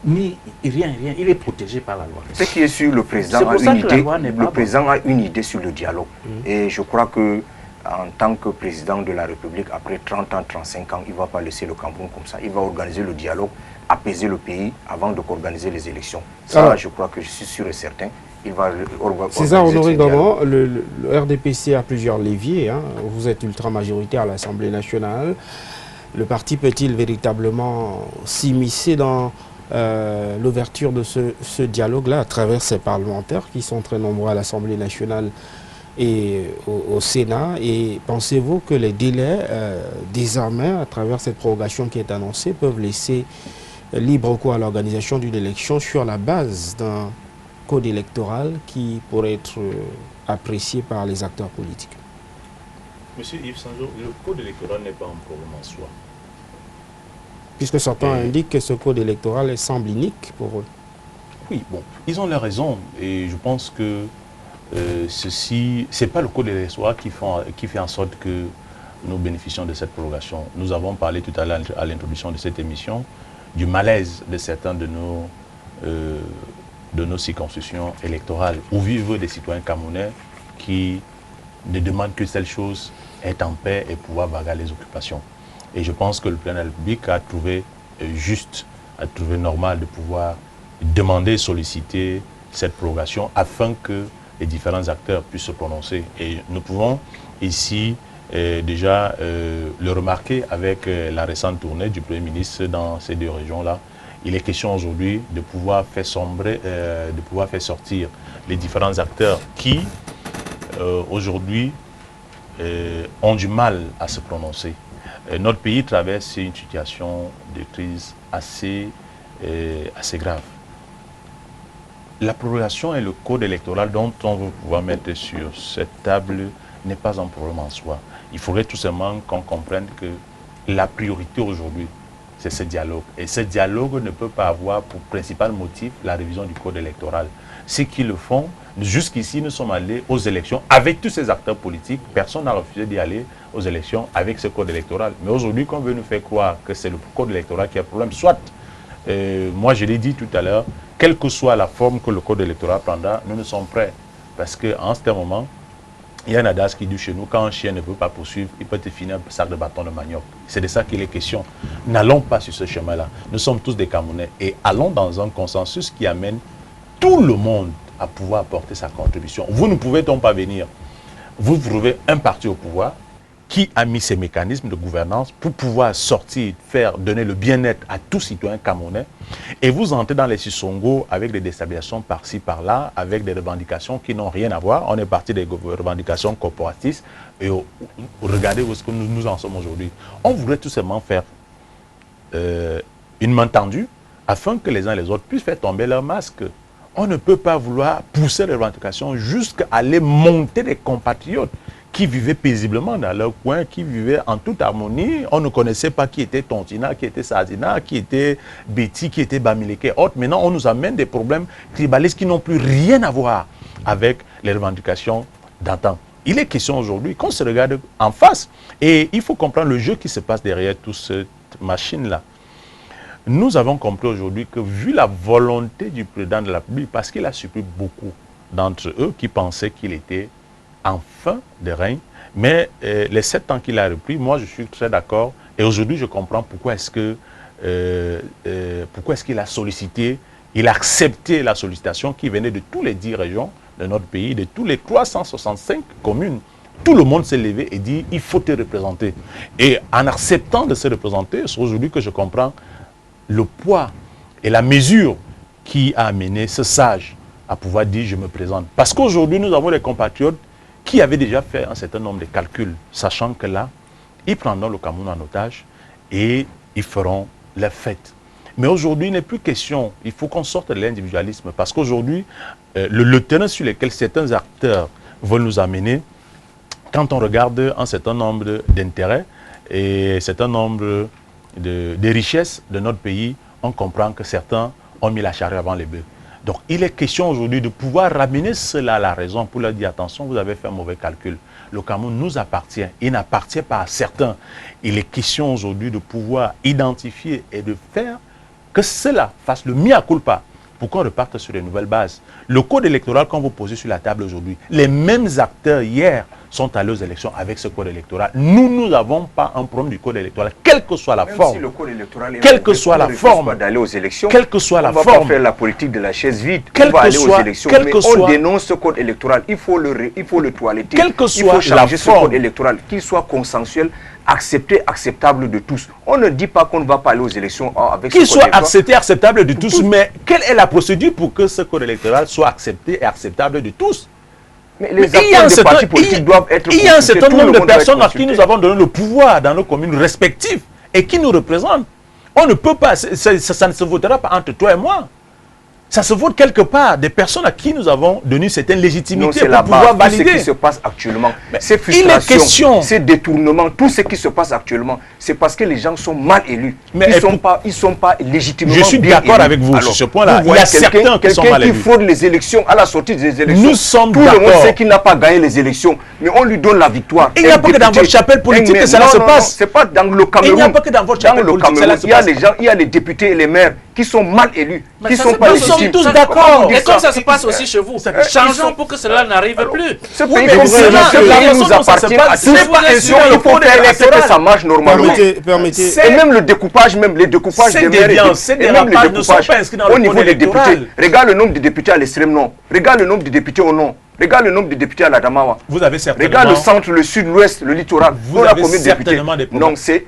ni rien. Il est protégé par la loi. Ce qui est sûr, le président a une idée sur le dialogue. Et je crois que en tant que président de la République, après 30 ans, 35 ans, il ne va pas laisser le Cameroun comme ça. Il va organiser le dialogue, apaiser le pays avant d'organiser les élections. Ça, je crois que je suis sûr et certain. Il va organiser. César Honoré Gama, le RDPC a plusieurs leviers. Hein. Vous êtes ultra majoritaire à l'Assemblée nationale. Le parti peut-il véritablement s'immiscer dans l'ouverture de ce dialogue-là à travers ces parlementaires qui sont très nombreux à l'Assemblée nationale et au Sénat? Et pensez-vous que les délais désormais, à travers cette prorogation qui est annoncée, peuvent laisser libre cours à l'organisation d'une élection sur la base d'un code électoral qui pourrait être apprécié par les acteurs politiques? Monsieur Yves Sanjo, le code électoral n'est pas un problème en soi. Puisque certains indiquent que ce code électoral semble unique pour eux. Oui, bon, ils ont leur raison. Et je pense que ceci, ce n'est pas le code électoral qui fait en sorte que nous bénéficions de cette prorogation. Nous avons parlé tout à l'heure à l'introduction de cette émission du malaise de certains de nos circonscriptions électorales où vivent des citoyens camerounais qui ne demandent que seule chose, être en paix et pouvoir vaguer les occupations. Et je pense que le président de la République a trouvé juste, a trouvé normal de pouvoir demander, solliciter cette prorogation afin que les différents acteurs puissent se prononcer. Et nous pouvons ici déjà le remarquer avec la récente tournée du Premier ministre dans ces deux régions-là. Il est question aujourd'hui de pouvoir faire sombrer, de pouvoir faire sortir les différents acteurs qui, aujourd'hui, ont du mal à se prononcer. Notre pays traverse une situation de crise assez grave. La prorogation et le code électoral dont on veut pouvoir mettre sur cette table n'est pas un problème en soi. Il faudrait tout simplement qu'on comprenne que la priorité aujourd'hui, c'est ce dialogue. Et ce dialogue ne peut pas avoir pour principal motif la révision du code électoral. Ceux qui le font, jusqu'ici, nous sommes allés aux élections avec tous ces acteurs politiques. Personne n'a refusé d'y aller aux élections avec ce code électoral. Mais aujourd'hui, qu'on veut nous faire croire que c'est le code électoral qui a problème, soit, moi je l'ai dit tout à l'heure, quelle que soit la forme que le code électoral prendra, nous sommes prêts. Parce qu'en ce moment, il y a un adage qui dit chez nous, quand un chien ne peut pas poursuivre, il peut te finir un sac de bâton de manioc. C'est de ça qu'il est question. N'allons pas sur ce chemin-là. Nous sommes tous des Camerounais et allons dans un consensus qui amène tout le monde à pouvoir apporter sa contribution. Vous ne pouvez donc pas venir. Vous trouvez un parti au pouvoir qui a mis ses mécanismes de gouvernance pour pouvoir sortir, donner le bien-être à tout citoyen camerounais. Et vous entrez dans les Sissongo avec des déstabilisations par-ci, par-là, avec des revendications qui n'ont rien à voir. On est parti des revendications corporatistes. Et regardez où est-ce que nous en sommes aujourd'hui. On voudrait tout simplement faire une main tendue afin que les uns et les autres puissent faire tomber leur masque. On ne peut pas vouloir pousser les revendications jusqu'à aller monter les compatriotes qui vivaient paisiblement dans leur coin, qui vivaient en toute harmonie. On ne connaissait pas qui était Tontina, qui était Sardina, qui était Betty, qui était Bamileke et autres. Maintenant, on nous amène des problèmes tribalistes qui n'ont plus rien à voir avec les revendications d'antan. Il est question aujourd'hui qu'on se regarde en face. Et il faut comprendre le jeu qui se passe derrière toute cette machine-là. Nous avons compris aujourd'hui que vu la volonté du président de la République, parce qu'il a surpris beaucoup d'entre eux qui pensaient qu'il était en fin de règne, mais les 7 ans qu'il a repris, moi je suis très d'accord. Et aujourd'hui je comprends pourquoi est-ce qu'il a sollicité, il a accepté la sollicitation qui venait de tous les 10 régions de notre pays, de tous les 365 communes. Tout le monde s'est levé et dit il faut te représenter. Et en acceptant de se représenter, c'est aujourd'hui que je comprends le poids et la mesure qui a amené ce sage à pouvoir dire je me présente. Parce qu'aujourd'hui nous avons des compatriotes qui avaient déjà fait un certain nombre de calculs, sachant que là, ils prendront le Cameroun en otage et ils feront leur fête. Mais aujourd'hui, il n'est plus question, il faut qu'on sorte de l'individualisme, parce qu'aujourd'hui, le terrain sur lequel certains acteurs veulent nous amener, quand on regarde un certain nombre d'intérêts et un certain nombre des richesses de notre pays, on comprend que certains ont mis la charrue avant les bœufs. Donc, il est question aujourd'hui de pouvoir ramener cela à la raison pour leur dire, attention, vous avez fait un mauvais calcul. Le Cameroun nous appartient, il n'appartient pas à certains. Il est question aujourd'hui de pouvoir identifier et de faire que cela fasse le mea culpa pour qu'on reparte sur de nouvelles bases. Le code électoral qu'on vous posez sur la table aujourd'hui, les mêmes acteurs hier sont allés aux élections avec ce code électoral. Nous n'avons pas un problème du code électoral, quelle que soit la forme. Si le code électoral est quelle que soit la forme d'aller aux élections, quelle que soit la forme, on va pas faire la politique de la chaise vide. On va aller aux élections, mais on dénonce ce code électoral. Il faut le toiletter. Quelle que soit il faut changer ce code électoral, qu'il soit consensuel, accepté, acceptable de tous. On ne dit pas qu'on ne va pas aller aux élections avec ce code électoral. Qu'il soit accepté, acceptable de tous, mais quelle est la procédure pour que ce code électoral soit accepté et acceptable de tous? Mais les acteurs des partis politiques doivent être il y a un certain nombre de personnes à qui nous avons donné le pouvoir dans nos communes respectives et qui nous représentent. On ne peut pas, ça ne se votera pas entre toi et moi. Ça se vote quelque part des personnes à qui nous avons donné certaines légitimités pour pouvoir valider. Tout ce qui se passe actuellement, ces frustrations, ces détournements, tout ce qui se passe actuellement, c'est parce que les gens sont mal élus. Mais ils sont pas légitimement bien élus. Je suis d'accord avec vous sur ce point-là. Il y a certains qui sont mal élus. Quelqu'un qui fraude les élections, à la sortie des élections, nous sommes tout le monde sait qu'il n'a pas gagné les élections, mais on lui donne la victoire. Il n'y a pas que dans votre chapelle politique que cela se passe. C'est pas dans le Cameroun. Il n'y a pas que dans votre chapelle politique que cela se passe. Il y a les députés et les maires qui sont mal élus, qui ne sont pas légitimes. Nous sommes tous d'accord. Et comme ça se passe aussi chez vous, changeons pour que cela n'arrive plus. Ce pays nous appartient à tous. Il faut faire que ça marche normalement. Et même le découpage, les découpages des maires et même les découpages au niveau des députés. Regarde le nombre de députés à l'extrême nord. Regarde le nombre de députés au nord. Regarde le nombre de députés à la Damawa. Vous avez certainement... Regarde le centre, le sud, l'ouest, le littoral. Vous avez certainement des problèmes. Non, c'est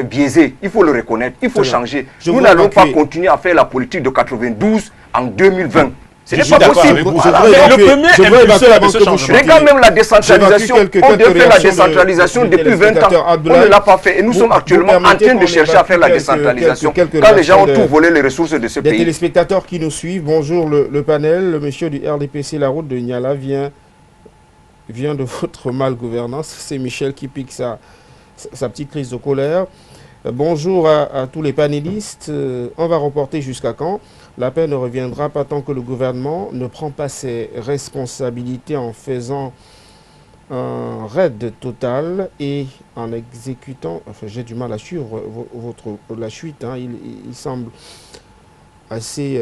biaisé. Il faut le reconnaître. Il faut changer. Nous n'allons pas continuer à faire la politique de 92 en 2020. Ce n'est pas possible. Le premier impulseur de ce changement. Regarde même la décentralisation. On devait faire la décentralisation depuis 20 ans. On ne l'a pas fait. Et nous sommes actuellement en train de chercher à faire la décentralisation. Quand les gens ont tout volé les ressources de ce pays. Les téléspectateurs qui nous suivent, bonjour le panel. Le monsieur du RDPC, la route de Niala, vient de votre malgouvernance. C'est Michel qui pique sa petite crise de colère. Bonjour à tous les panélistes. On va reporter jusqu'à quand? La paix ne reviendra pas tant que le gouvernement ne prend pas ses responsabilités en faisant un raid total et en exécutant... Enfin, j'ai du mal à suivre la suite. Hein. Il semble assez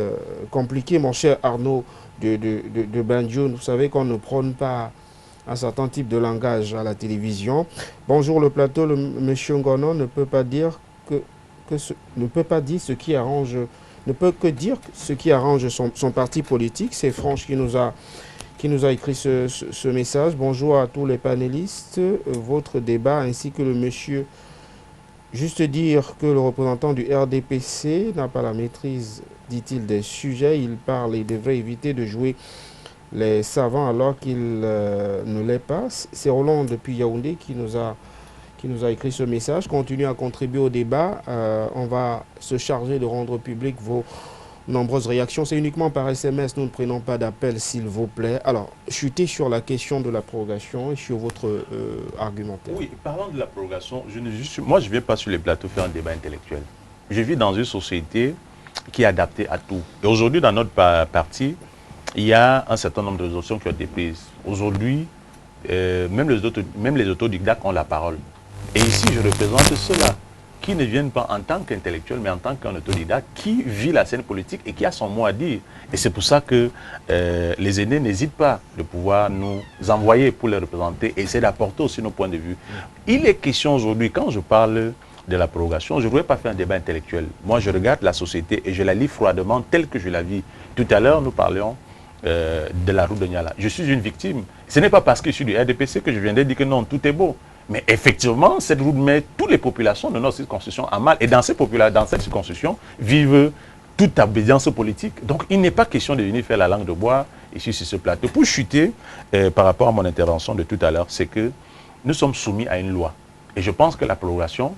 compliqué, mon cher Arnaud de Bandio. Vous savez qu'on ne prône pas un certain type de langage à la télévision. Bonjour le plateau, monsieur Ngono ne peut pas dire ce qui arrange... ne peut que dire ce qui arrange son parti politique. C'est Franche qui nous a écrit ce message. Bonjour à tous les panélistes. Votre débat ainsi que le monsieur... Juste dire que le représentant du RDPC n'a pas la maîtrise, dit-il, des sujets. Il parle et devrait éviter de jouer les savants alors qu'il ne l'est pas. C'est Roland depuis Yaoundé qui nous a écrit ce message. Continuez à contribuer au débat. On va se charger de rendre public vos nombreuses réactions. C'est uniquement par SMS. Nous ne prenons pas d'appel, s'il vous plaît. Alors, chutez sur la question de la prorogation et sur votre argumentaire. Oui, parlant de la prorogation, moi, je ne viens pas sur les plateaux faire un débat intellectuel. Je vis dans une société qui est adaptée à tout. Et aujourd'hui, dans notre parti, il y a un certain nombre de résolutions qui ont été prises. Aujourd'hui, même les autodidactes ont la parole. Et ici, je représente ceux-là qui ne viennent pas en tant qu'intellectuels, mais en tant qu'un autodidacte qui vit la scène politique et qui a son mot à dire. Et c'est pour ça que les aînés n'hésitent pas de pouvoir nous envoyer pour les représenter et essayer d'apporter aussi nos points de vue. Il est question aujourd'hui, quand je parle de la prorogation, je ne voudrais pas faire un débat intellectuel. Moi, je regarde la société et je la lis froidement telle que je la vis. Tout à l'heure, nous parlions de la route de Niala. Je suis une victime. Ce n'est pas parce que je suis du RDPC que je viendrai dire que non, tout est beau. Mais effectivement, cette route met toutes les populations de notre circonscription à mal. Et dans cette circonscription, vivent toute obédience politique. Donc, il n'est pas question de venir faire la langue de bois ici sur ce plateau. Pour chuter, par rapport à mon intervention de tout à l'heure, c'est que nous sommes soumis à une loi. Et je pense que la prorogation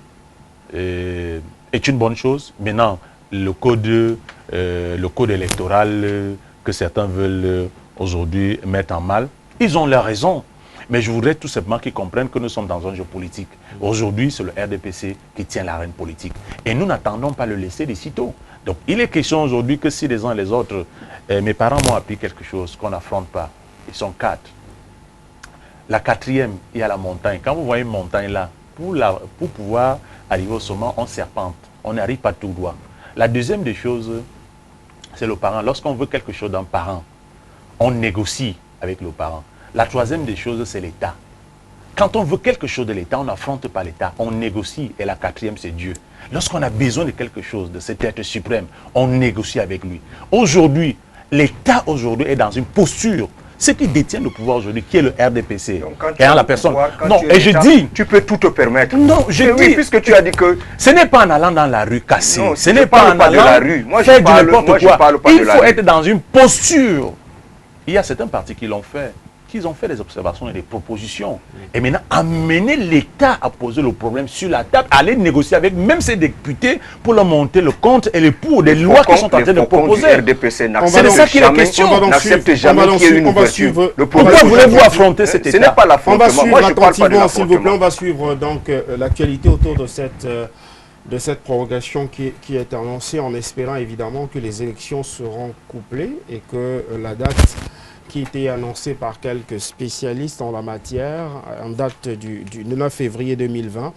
est une bonne chose. Maintenant, le code électoral que certains veulent aujourd'hui mettre en mal, ils ont leur raison. Mais je voudrais tout simplement qu'ils comprennent que nous sommes dans un jeu politique. Aujourd'hui, c'est le RDPC qui tient l'arène politique. Et nous n'attendons pas le laisser de sitôt. Donc, il est question aujourd'hui que si les uns et les autres, mes parents m'ont appris quelque chose qu'on n'affronte pas. Ils sont 4. La 4e, il y a la montagne. Quand vous voyez une montagne là, pour pouvoir arriver au sommet, on serpente. On n'arrive pas tout droit. La deuxième des choses, c'est le parent. Lorsqu'on veut quelque chose d'un parent, on négocie avec le parent. La troisième des choses, c'est l'État. Quand on veut quelque chose de l'État, on n'affronte pas l'État, on négocie. Et la 4e, c'est Dieu. Lorsqu'on a besoin de quelque chose, de cet être suprême, on négocie avec lui. Aujourd'hui, l'État aujourd'hui est dans une posture. Ce qui détient le pouvoir aujourd'hui, qui est le RDPC, et la personne. Non, et je dis, tu peux tout te permettre. Non, je dis, oui, puisque tu as dit que ce n'est pas en allant dans la rue casser, non, ce n'est pas en allant de la rue. Moi, faire je parle, du n'importe quoi. Il faut être dans une posture. Il y a certains partis qui l'ont fait. Ils ont fait des observations et des propositions. Et maintenant, amener l'État à poser le problème sur la table, aller négocier avec même ces députés pour leur monter le compte et le pour des lois qui sont en train de proposer. C'est de ça qu'il est question. N'accepte jamais qu'il y ait une ouverture. Pourquoi voulez-vous affronter cet État? Ce n'est pas l'affrontement. Moi, je parle pas de l'affrontement. On va suivre donc l'actualité autour de cette prorogation qui est annoncée, en espérant évidemment que les élections seront couplées et que la date qui était annoncé par quelques spécialistes en la matière, en date du 9 février 2020.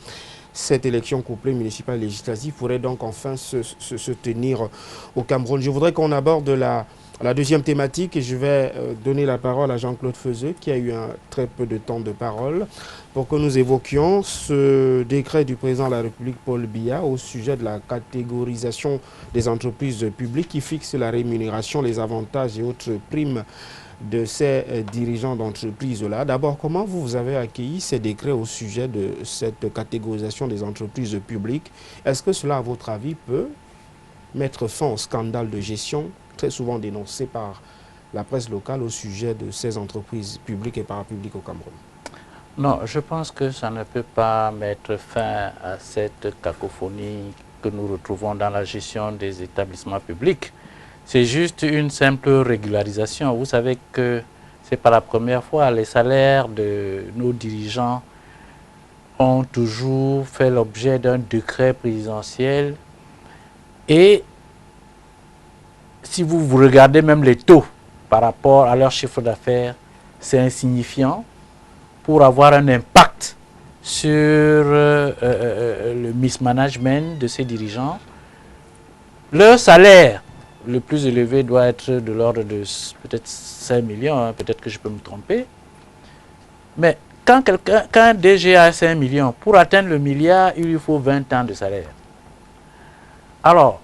Cette élection couplée municipale législative pourrait donc enfin se tenir au Cameroun. Je voudrais qu'on aborde la deuxième thématique et je vais donner la parole à Jean-Claude Feuzeux qui a eu très peu de temps de parole pour que nous évoquions ce décret du président de la République Paul Biya au sujet de la catégorisation des entreprises publiques qui fixe la rémunération, les avantages et autres primes de ces dirigeants d'entreprises-là. D'abord, comment vous avez accueilli ces décrets au sujet de cette catégorisation des entreprises publiques? Est-ce que cela, à votre avis, peut mettre fin au scandale de gestion très souvent dénoncé par la presse locale au sujet de ces entreprises publiques et parapubliques au Cameroun? Non, je pense que ça ne peut pas mettre fin à cette cacophonie que nous retrouvons dans la gestion des établissements publics. C'est juste une simple régularisation. Vous savez que ce n'est pas la première fois. Les salaires de nos dirigeants ont toujours fait l'objet d'un décret présidentiel. Et si vous regardez même les taux par rapport à leur chiffre d'affaires, c'est insignifiant pour avoir un impact sur le mismanagement de ces dirigeants. Leur salaire le plus élevé doit être de l'ordre de peut-être 5 millions, hein, peut-être que je peux me tromper. Mais quand un DG a 5 millions, pour atteindre le milliard, il lui faut 20 ans de salaire. Alors,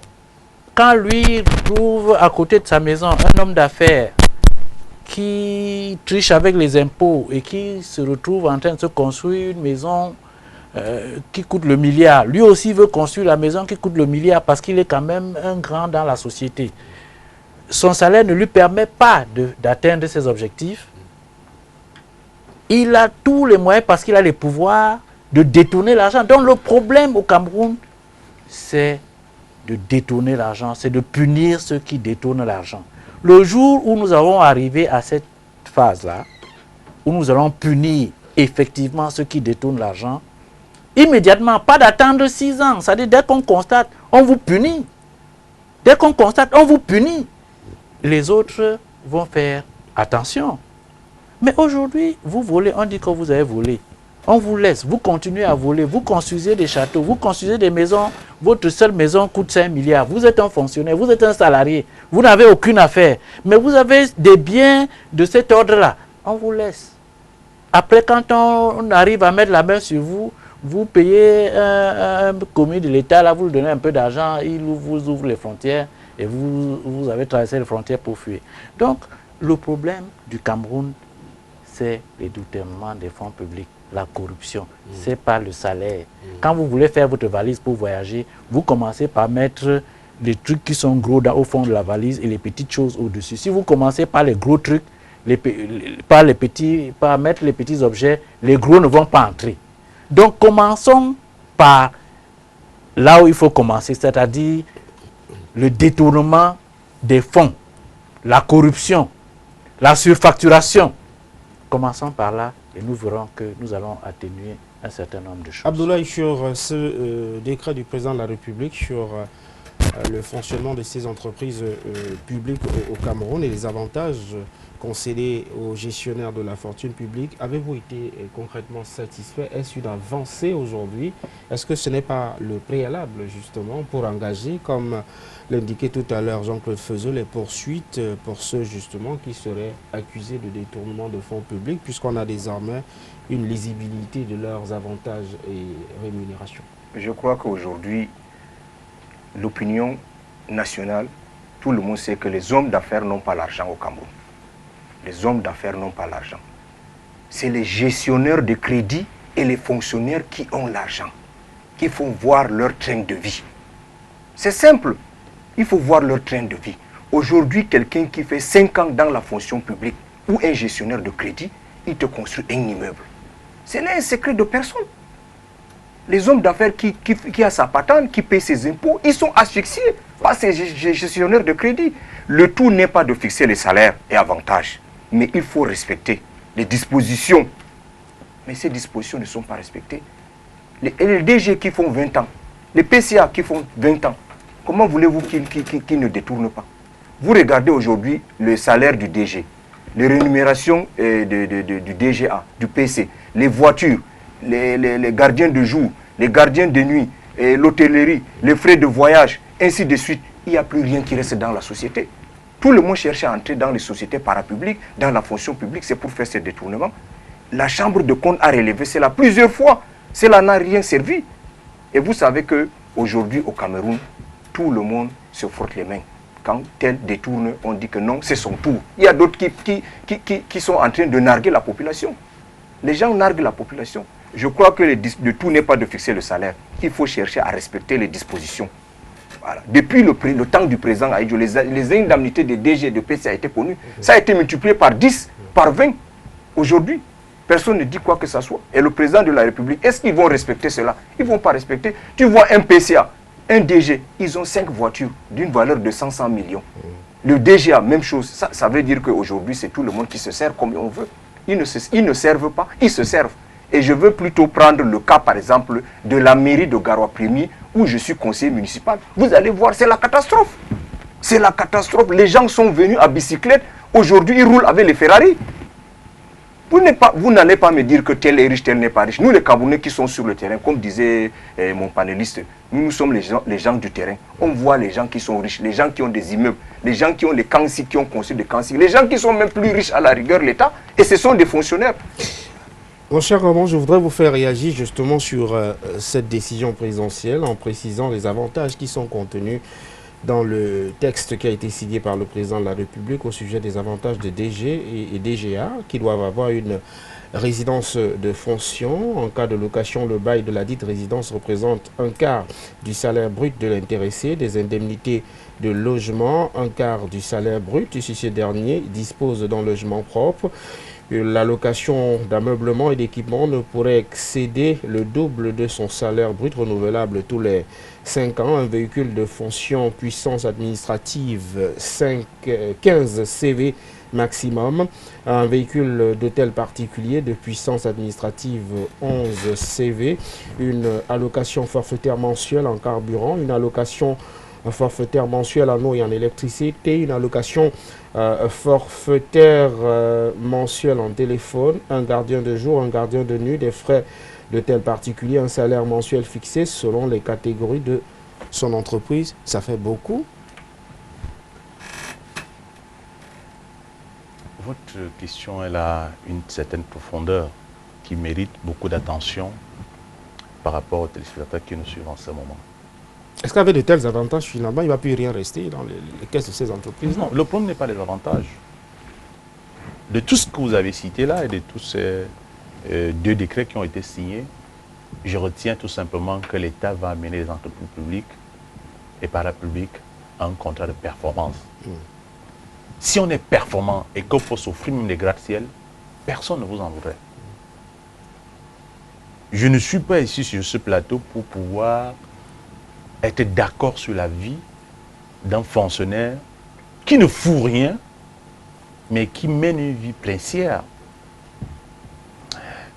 quand lui trouve à côté de sa maison un homme d'affaires qui triche avec les impôts et qui se retrouve en train de se construire une maison qui coûte le milliard. Lui aussi veut construire la maison qui coûte le milliard parce qu'il est quand même un grand dans la société. Son salaire ne lui permet pas d'atteindre ses objectifs. Il a tous les moyens parce qu'il a les pouvoirs de détourner l'argent. Donc le problème au Cameroun, c'est de détourner l'argent, c'est de punir ceux qui détournent l'argent. Le jour où nous allons arriver à cette phase-là, où nous allons punir effectivement ceux qui détournent l'argent, immédiatement, pas d'attendre 6 ans. C'est-à-dire, dès qu'on constate, on vous punit. Dès qu'on constate, on vous punit. Les autres vont faire attention. Mais aujourd'hui, vous volez, on dit que vous avez volé. On vous laisse, vous continuez à voler, vous construisez des châteaux, vous construisez des maisons. Votre seule maison coûte 5 milliards. Vous êtes un fonctionnaire, vous êtes un salarié. Vous n'avez aucune affaire. Mais vous avez des biens de cet ordre-là. On vous laisse. Après, quand on arrive à mettre la main sur vous, vous payez un commis de l'État, là, vous lui donnez un peu d'argent, il vous ouvre les frontières et vous avez traversé les frontières pour fuir. Donc, le problème du Cameroun, c'est le détournement des fonds publics, la corruption. Ce n'est pas le salaire. Quand vous voulez faire votre valise pour voyager, vous commencez par mettre les trucs qui sont gros au fond de la valise et les petites choses au-dessus. Si vous commencez par les gros trucs, par mettre les petits objets, les gros ne vont pas entrer. Donc, commençons par là où il faut commencer, c'est-à-dire le détournement des fonds, la corruption, la surfacturation. Commençons par là et nous verrons que nous allons atténuer un certain nombre de choses. Abdoulaye, sur ce décret du président de la République sur le fonctionnement de ces entreprises publiques au Cameroun et les avantages concédés aux gestionnaires de la fortune publique, avez-vous été concrètement satisfait? Est-ce une avancée aujourd'hui? Est-ce que ce n'est pas le préalable justement pour engager, comme l'indiquait tout à l'heure Jean-Claude Feuzeux, les poursuites pour ceux justement qui seraient accusés de détournement de fonds publics, puisqu'on a désormais une lisibilité de leurs avantages et rémunérations? Je crois qu'aujourd'hui, l'opinion nationale, tout le monde sait que les hommes d'affaires n'ont pas l'argent au Cameroun. Les hommes d'affaires n'ont pas l'argent. C'est les gestionnaires de crédit et les fonctionnaires qui ont l'argent, qui font voir leur train de vie. C'est simple. Il faut voir leur train de vie. Aujourd'hui, quelqu'un qui fait 5 ans dans la fonction publique ou un gestionnaire de crédit, il te construit un immeuble. Ce n'est un secret de personne. Les hommes d'affaires qui a sa patente, qui paient ses impôts, ils sont asphyxiés par ces gestionnaires de crédit. Le tout n'est pas de fixer les salaires et avantages, mais il faut respecter les dispositions. Mais ces dispositions ne sont pas respectées. Les DG qui font 20 ans, les PCA qui font 20 ans, comment voulez-vous qu'ils ne détournent pas? Vous regardez aujourd'hui le salaire du DG, les rémunérations du DGA, du PC, les voitures, les gardiens de jour, les gardiens de nuit, l'hôtellerie, les frais de voyage, ainsi de suite. Il n'y a plus rien qui reste dans la société. Tout le monde cherche à entrer dans les sociétés parapubliques, dans la fonction publique, c'est pour faire ces détournements. La Chambre de compte a relevé cela plusieurs fois. Cela n'a rien servi. Et vous savez qu'aujourd'hui au Cameroun, tout le monde se frotte les mains. Quand tel détourne, on dit que non, c'est son tour. Il y a d'autres qui sont en train de narguer la population. Les gens narguent la population. Je crois que le tout n'est pas de fixer le salaire. Il faut chercher à respecter les dispositions. Voilà. Depuis le temps du président Aïdjo, les indemnités des DG et de PC a été connues. Ça a été multiplié par 10, par 20. Aujourd'hui, personne ne dit quoi que ce soit. Et le président de la République, est-ce qu'ils vont respecter cela? Ils ne vont pas respecter. Tu vois un PCA, un DG, ils ont 5 voitures d'une valeur de 100 millions. Le DGA, même chose. Ça veut dire qu'aujourd'hui, c'est tout le monde qui se sert comme on veut. Ils ne servent pas, ils se servent. Et je veux plutôt prendre le cas, par exemple, de la mairie de Garoua-Premier, où je suis conseiller municipal. Vous allez voir, c'est la catastrophe. C'est la catastrophe. Les gens sont venus à bicyclette. Aujourd'hui, ils roulent avec les Ferrari. Vous n'allez pas me dire que tel est riche, tel n'est pas riche. Nous, les Camerounais qui sont sur le terrain, comme disait mon panéliste, nous sommes les gens du terrain. On voit les gens qui sont riches, les gens qui ont des immeubles, les gens qui ont les Kansi, qui ont construit des Kansi, les gens qui sont même plus riches à la rigueur, l'État, et ce sont des fonctionnaires. Mon cher Ramon, je voudrais vous faire réagir justement sur cette décision présidentielle en précisant les avantages qui sont contenus dans le texte qui a été signé par le président de la République au sujet des avantages de DG et DGA qui doivent avoir une résidence de fonction. En cas de location, le bail de la dite résidence représente un quart du salaire brut de l'intéressé, des indemnités de logement, un quart du salaire brut si ce dernier dispose d'un logement propre. La location d'ameublement et d'équipement ne pourrait excéder le double de son salaire brut renouvelable tous les 5 ans. Un véhicule de fonction puissance administrative 15 CV maximum. Un véhicule d'hôtel particulier de puissance administrative 11 CV. Une allocation forfaitaire mensuelle en carburant. Une allocation forfaitaire mensuelle en eau et en électricité. Une allocation forfaitaire mensuel en téléphone, un gardien de jour, un gardien de nuit, des frais de tel particulier, un salaire mensuel fixé selon les catégories de son entreprise. Ça fait beaucoup. Votre question, elle a une certaine profondeur qui mérite beaucoup d'attention par rapport aux téléspectateurs qui nous suivent en ce moment. Est-ce qu'avec de tels avantages, finalement, il ne va plus rien rester dans les caisses de ces entreprises? Non, le problème n'est pas les avantages. De tout ce que vous avez cité là et de tous ces 2 décrets qui ont été signés, je retiens tout simplement que l'État va amener les entreprises publiques et parapubliques à un contrat de performance. Si on est performant et qu'il faut s'offrir même des gratte-ciel, personne ne vous en voudrait. Je ne suis pas ici sur ce plateau pour pouvoir être d'accord sur la vie d'un fonctionnaire qui ne fout rien, mais qui mène une vie princière.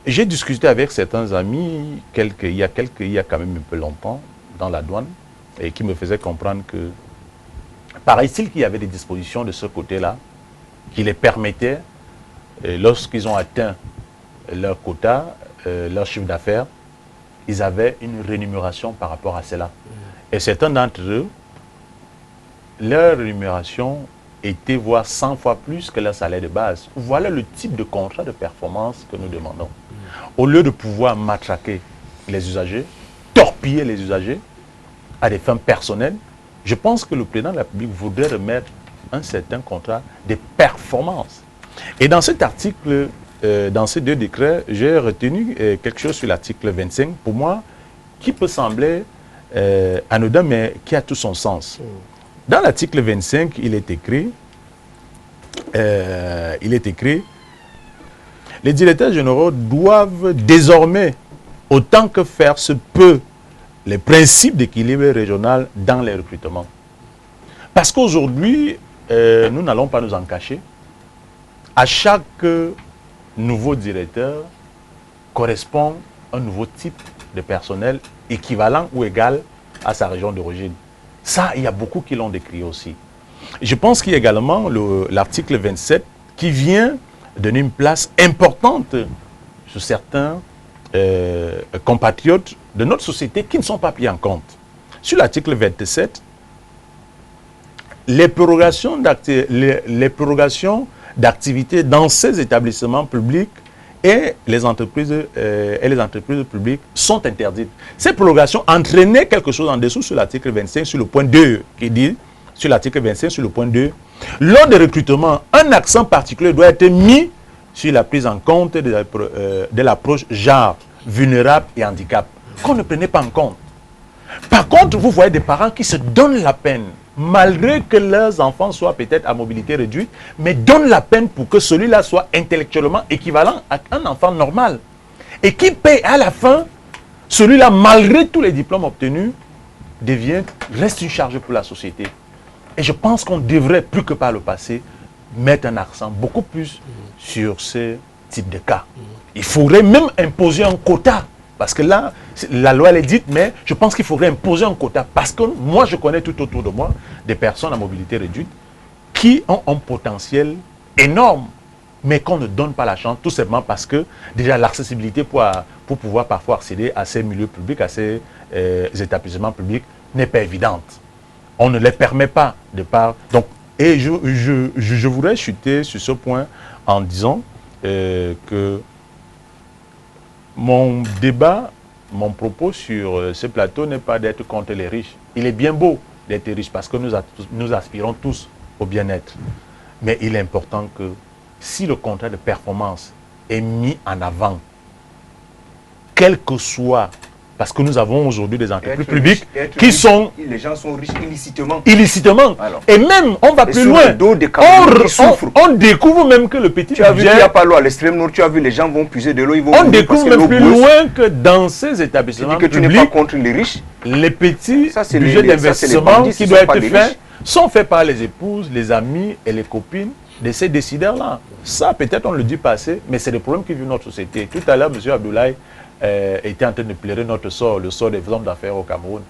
j'ai discuté avec certains amis il y a quand même un peu longtemps dans la douane et qui me faisaient comprendre que paraît-il qu'il y avait des dispositions de ce côté-là qui les permettaient, lorsqu'ils ont atteint leur quota, leur chiffre d'affaires, ils avaient une rémunération par rapport à cela. Et certains d'entre eux, leur rémunération était voire 100 fois plus que leur salaire de base. Voilà le type de contrat de performance que nous demandons. Au lieu de pouvoir matraquer les usagers, torpiller les usagers à des fins personnelles, je pense que le président de la République voudrait remettre un certain contrat de performance. Et dans cet article, dans ces deux décrets, j'ai retenu quelque chose sur l'article 25, pour moi, qui peut sembler anodin, mais qui a tout son sens. Dans l'article 25, il est écrit, les directeurs généraux doivent désormais, autant que faire se peut, les principes d'équilibre régional dans les recrutements. Parce qu'aujourd'hui, nous n'allons pas nous en cacher. À chaque nouveau directeur correspond un nouveau type de personnel équivalent ou égal à sa région d'origine. Ça, il y a beaucoup qui l'ont décrit aussi. Je pense qu'il y a également l'article 27 qui vient donner une place importante sur certains compatriotes de notre société qui ne sont pas pris en compte. Sur l'article 27, les prorogations d'activité dans ces établissements publics et les entreprises publiques sont interdites. Ces prorogations entraînaient quelque chose en dessous sur l'article 25, sur le point 2, qui dit, sur l'article 25, sur le point 2, lors des recrutements, un accent particulier doit être mis sur la prise en compte de l'approche genre, vulnérable et handicap, qu'on ne prenait pas en compte. Par contre, vous voyez des parents qui se donnent la peine, malgré que leurs enfants soient peut-être à mobilité réduite, mais donnent la peine pour que celui-là soit intellectuellement équivalent à un enfant normal. Et qui paye à la fin, celui-là, malgré tous les diplômes obtenus, reste une charge pour la société. Et je pense qu'on devrait, plus que par le passé, mettre un accent beaucoup plus sur ce type de cas. Il faudrait même imposer un quota. Parce que là, la loi elle est dite, mais je pense qu'il faudrait imposer un quota. Parce que moi, je connais tout autour de moi des personnes à mobilité réduite qui ont un potentiel énorme, mais qu'on ne donne pas la chance, tout simplement parce que déjà l'accessibilité pour pouvoir parfois accéder à ces milieux publics, à ces établissements publics, n'est pas évidente. On ne les permet pas de part. Donc, et je voudrais chuter sur ce point en disant que mon débat, mon propos sur ce plateau n'est pas d'être contre les riches. Il est bien beau d'être riche parce que nous aspirons tous au bien-être. Mais il est important que si le contrat de performance est mis en avant, quel que soit, parce que nous avons aujourd'hui des entreprises publiques qui sont... Les gens sont riches illécitement. Illécitement. Alors, et même, on va plus loin. On découvre même que le petit budget... Tu as vu qu'il n'y a pas l'eau à l'extrême nord, tu as vu les gens vont puiser de l'eau, ils vont... On découvre même plus loin que dans ces établissements publics... Tu dis que tu n'es pas contre les riches. Les petits budgets d'investissement qui doivent être faits sont faits par les épouses, les amis et les copines de ces décideurs-là. Ça, peut-être on ne le dit pas assez, mais c'est le problème qui vit notre société. Tout à l'heure, M. Abdoulaye était en train de pleurer notre sort, le sort des hommes d'affaires au Cameroun.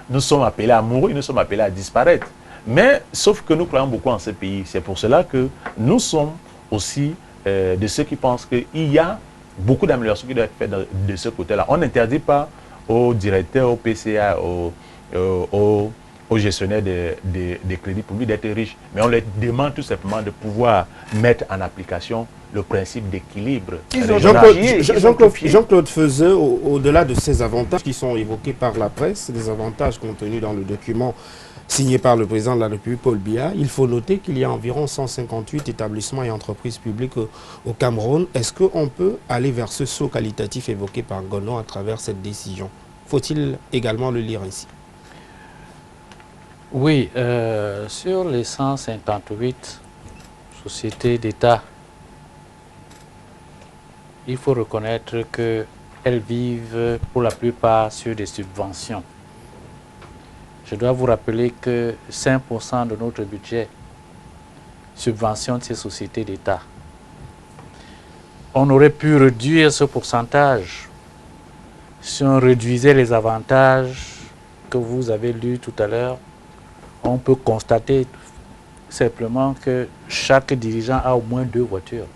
Nous sommes appelés à mourir, nous sommes appelés à disparaître. Mais, sauf que nous croyons beaucoup en ce pays. C'est pour cela que nous sommes aussi de ceux qui pensent qu'il y a beaucoup d'améliorations qui doivent être faites de ce côté-là. On n'interdit pas aux directeurs, aux PCA, aux gestionnaires des crédits publics d'être riches. Mais on leur demande tout simplement de pouvoir mettre en application le principe d'équilibre. Jean-Claude Feuzet, au-delà de ces avantages qui sont évoqués par la presse, des avantages contenus dans le document signé par le président de la République, Paul Biya, il faut noter qu'il y a environ 158 établissements et entreprises publiques au Cameroun. Est-ce qu'on peut aller vers ce saut qualitatif évoqué par Gono à travers cette décision? Faut-il également le lire ici? Oui, sur les 158 sociétés d'État, il faut reconnaître qu'elles vivent pour la plupart sur des subventions. Je dois vous rappeler que 5% de notre budget subventionne ces sociétés d'État. on aurait pu réduire ce pourcentage si on réduisait les avantages que vous avez lus tout à l'heure. On peut constater simplement que chaque dirigeant a au moins 2 voitures.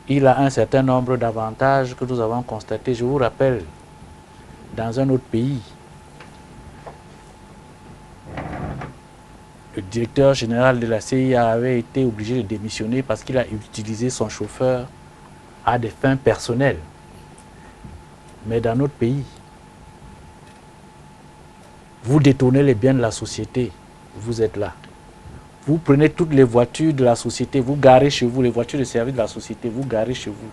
Il a un certain nombre d'avantages que nous avons constatés. Je vous rappelle, dans un autre pays, le directeur général de la CIA avait été obligé de démissionner parce qu'il a utilisé son chauffeur à des fins personnelles. Mais dans notre pays, vous détournez les biens de la société, vous êtes là. Vous prenez toutes les voitures de la société, vous garez chez vous, les voitures de service de la société, vous garez chez vous.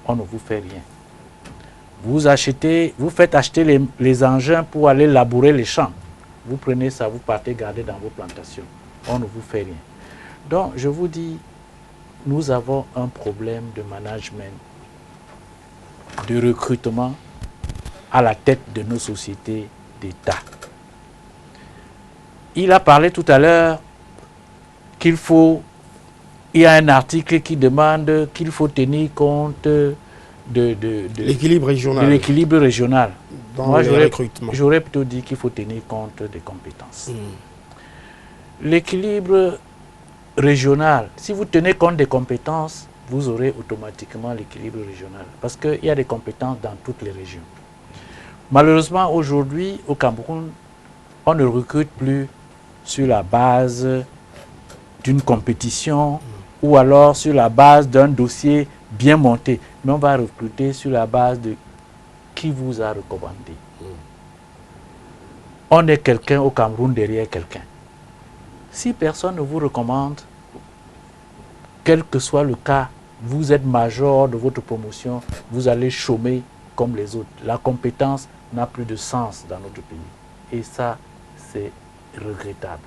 On ne vous fait rien. Vous faites acheter les engins pour aller labourer les champs. Vous prenez ça, vous partez garder dans vos plantations. On ne vous fait rien. Donc, je vous dis, nous avons un problème de management, de recrutement à la tête de nos sociétés d'État. Il a parlé tout à l'heure il y a un article qui demande qu'il faut tenir compte de l'équilibre régional. De l'équilibre régional. Dans Moi, le recrutement. J'aurais plutôt dit qu'il faut tenir compte des compétences. L'équilibre régional, si vous tenez compte des compétences, vous aurez automatiquement l'équilibre régional. Parce qu'il y a des compétences dans toutes les régions. Malheureusement, aujourd'hui, au Cameroun, on ne recrute plus sur la base d'une compétition ou alors sur la base d'un dossier bien monté. Mais on va recruter sur la base de qui vous a recommandé. On est quelqu'un au Cameroun derrière quelqu'un. Si personne ne vous recommande, quel que soit le cas, vous êtes major de votre promotion, vous allez chômer comme les autres. La compétence n'a plus de sens dans notre pays. Et ça, c'est regrettable.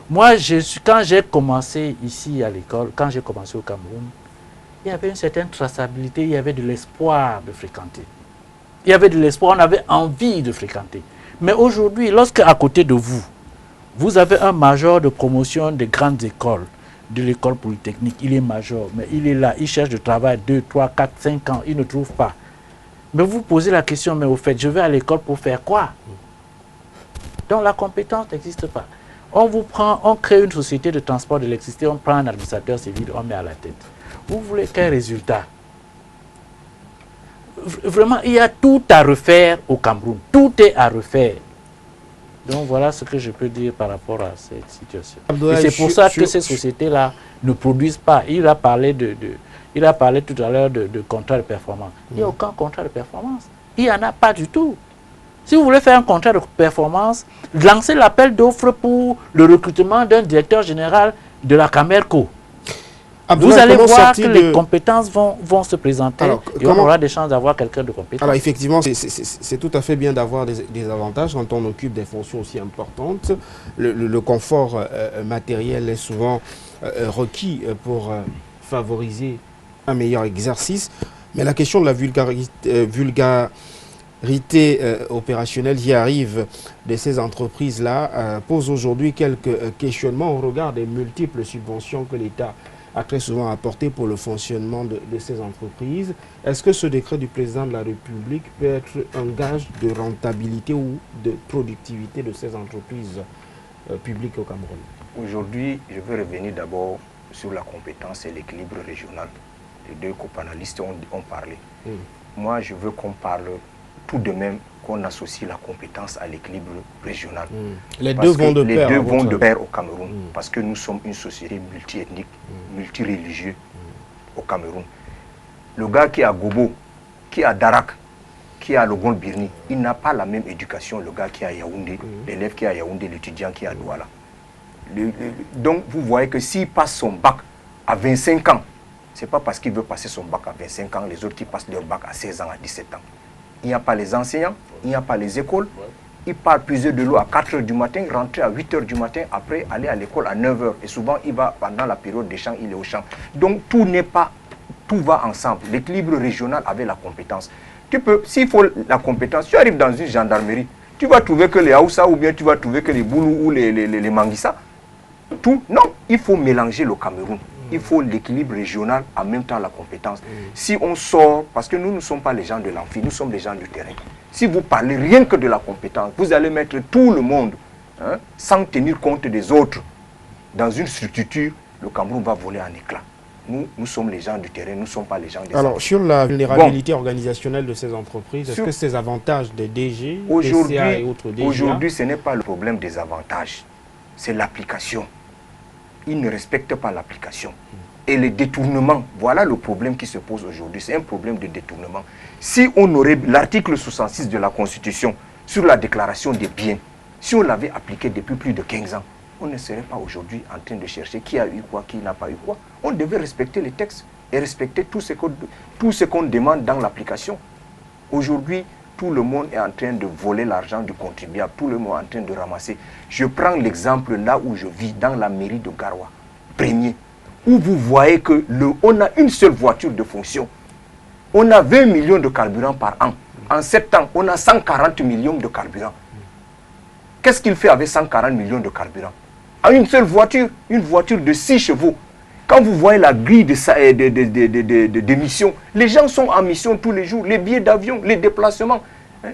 Moi, quand j'ai commencé ici à l'école, quand j'ai commencé au Cameroun, il y avait une certaine traçabilité, il y avait de l'espoir de fréquenter. Il y avait de l'espoir, on avait envie de fréquenter. Mais aujourd'hui, lorsque à côté de vous, vous avez un major de promotion des grandes écoles, de l'école polytechnique, il est major, mais il est là, il cherche du travail 2, 3, 4, 5 ans, il ne trouve pas. Mais vous posez la question, mais au fait, je vais à l'école pour faire quoi? Donc la compétence n'existe pas. On vous prend, on crée une société de transport de l'électricité, on prend un administrateur civil, on met à la tête. Vous voulez quel résultat? Vraiment, il y a tout à refaire au Cameroun. Tout est à refaire. Donc voilà ce que je peux dire par rapport à cette situation. Et c'est pour ça que ces sociétés-là ne produisent pas. Il a parlé tout à l'heure de contrat de performance. Il n'y a aucun contrat de performance. Il n'y en a pas du tout. Si vous voulez faire un contrat de performance, lancez l'appel d'offres pour le recrutement d'un directeur général de la Camerco. Vous allez voir que les compétences vont se présenter. Alors, et on aura des chances d'avoir quelqu'un de compétent. Alors effectivement, c'est tout à fait bien d'avoir des avantages quand on occupe des fonctions aussi importantes. Le confort matériel est souvent requis pour favoriser un meilleur exercice. Mais la question de la vulgarité opérationnelle, j'y arrive, de ces entreprises-là, pose aujourd'hui quelques questionnements au regard des multiples subventions que l'État a très souvent apporté pour le fonctionnement de ces entreprises. Est-ce que ce décret du président de la République peut être un gage de rentabilité ou de productivité de ces entreprises publiques au Cameroun? Aujourd'hui, je veux revenir d'abord sur la compétence et l'équilibre régional. Les deux copanalistes ont parlé. Moi, je veux qu'on parle tout de même, qu'on associe la compétence à l'équilibre régional. Les deux vont de pair. Les deux vont de pair au Cameroun, parce que nous sommes une société multiethnique, multireligieuse au Cameroun. Le gars qui est à Gobo, qui est à Darak, qui est à Logon-Birni, il n'a pas la même éducation, le gars qui est à Yaoundé, l'élève qui est à Yaoundé, l'étudiant qui est à Douala. Donc vous voyez que s'il passe son bac à 25 ans, ce n'est pas parce qu'il veut passer son bac à 25 ans, les autres qui passent leur bac à 16 ans, à 17 ans. Il n'y a pas les enseignants, il n'y a pas les écoles. Il part puiser de l'eau à 4 h du matin, rentrer à 8 h du matin, après aller à l'école à 9 h. Et souvent, il va pendant la période des champs, il est au champ. Donc, tout va ensemble. L'équilibre régional avec la compétence. Tu peux, s'il faut la compétence, tu arrives dans une gendarmerie, tu vas trouver que les Haoussa ou bien tu vas trouver que les Boulou ou les Manguissa. Tout, non, il faut mélanger le Cameroun. Il faut l'équilibre régional, en même temps la compétence. Si on sort, parce que nous ne sommes pas les gens de l'amphi, nous sommes les gens du terrain. Si vous parlez rien que de la compétence, vous allez mettre tout le monde, hein, sans tenir compte des autres, dans une structure, le Cameroun va voler en éclats. Nous sommes les gens du terrain, nous ne sommes pas les gens des Alors, amphi. sur la vulnérabilité organisationnelle de ces entreprises, est-ce que ces avantages des DG, des CA et autres DGA... Aujourd'hui, ce n'est pas le problème des avantages, c'est l'application. Ils ne respectent pas l'application. Et les détournements, voilà le problème qui se pose aujourd'hui. C'est un problème de détournement. Si on aurait l'article 66 de la Constitution sur la déclaration des biens, si on l'avait appliqué depuis plus de 15 ans, on ne serait pas aujourd'hui en train de chercher qui a eu quoi, qui n'a pas eu quoi. On devait respecter les textes et respecter tout ce qu'on demande dans l'application. Aujourd'hui, tout le monde est en train de voler l'argent du contribuable, tout le monde est en train de ramasser. Je prends l'exemple là où je vis, dans la mairie de Garoua, premier, où vous voyez qu'on a une seule voiture de fonction. On a 20 millions de carburant par an. En 7 ans, on a 140 millions de carburant. Qu'est-ce qu'il fait avec 140 millions de carburant? À une seule voiture, une voiture de 6 chevaux. Quand vous voyez la grille de missions, les gens sont en mission tous les jours, les billets d'avion, les déplacements.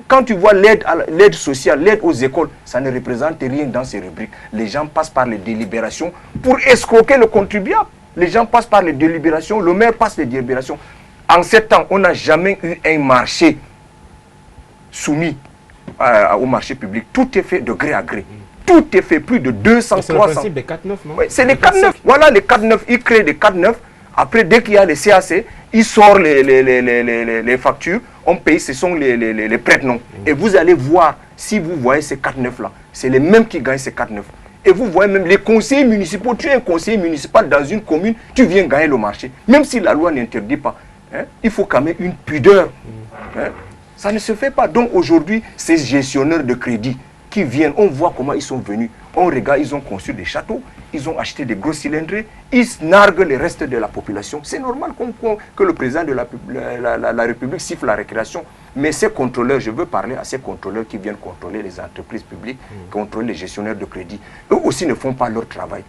Quand tu vois l'aide sociale, l'aide aux écoles, ça ne représente rien dans ces rubriques. Les gens passent par les délibérations pour escroquer le contribuable. Les gens passent par les délibérations, le maire passe les délibérations. En 7 ans, on n'a jamais eu un marché soumis au marché public. Tout est fait de gré à gré. Tout est fait, plus de 200, 300. C'est le principe des 4-9, non? Oui, c'est les 4-9. Voilà les 4-9. Ils créent des 4-9. Après, dès qu'il y a les CAC, ils sortent les factures. On paye, ce sont les prête-noms. Et vous allez voir, si vous voyez ces 4-9 là, c'est les mêmes qui gagnent ces 4-9. Et vous voyez même les conseillers municipaux. Tu es un conseiller municipal dans une commune, tu viens gagner le marché. Même si la loi n'interdit pas, hein, il faut quand même une pudeur. Hein. Ça ne se fait pas. Donc aujourd'hui, ces gestionnaires de crédit qui viennent, on voit comment ils sont venus. On regarde, ils ont construit des châteaux, ils ont acheté des gros cylindrés, ils narguent le reste de la population. C'est normal que le président de la République siffle la récréation. Mais ces contrôleurs, je veux parler à ces contrôleurs qui viennent contrôler les entreprises publiques, contrôler les gestionnaires de crédit. Eux aussi ne font pas leur travail.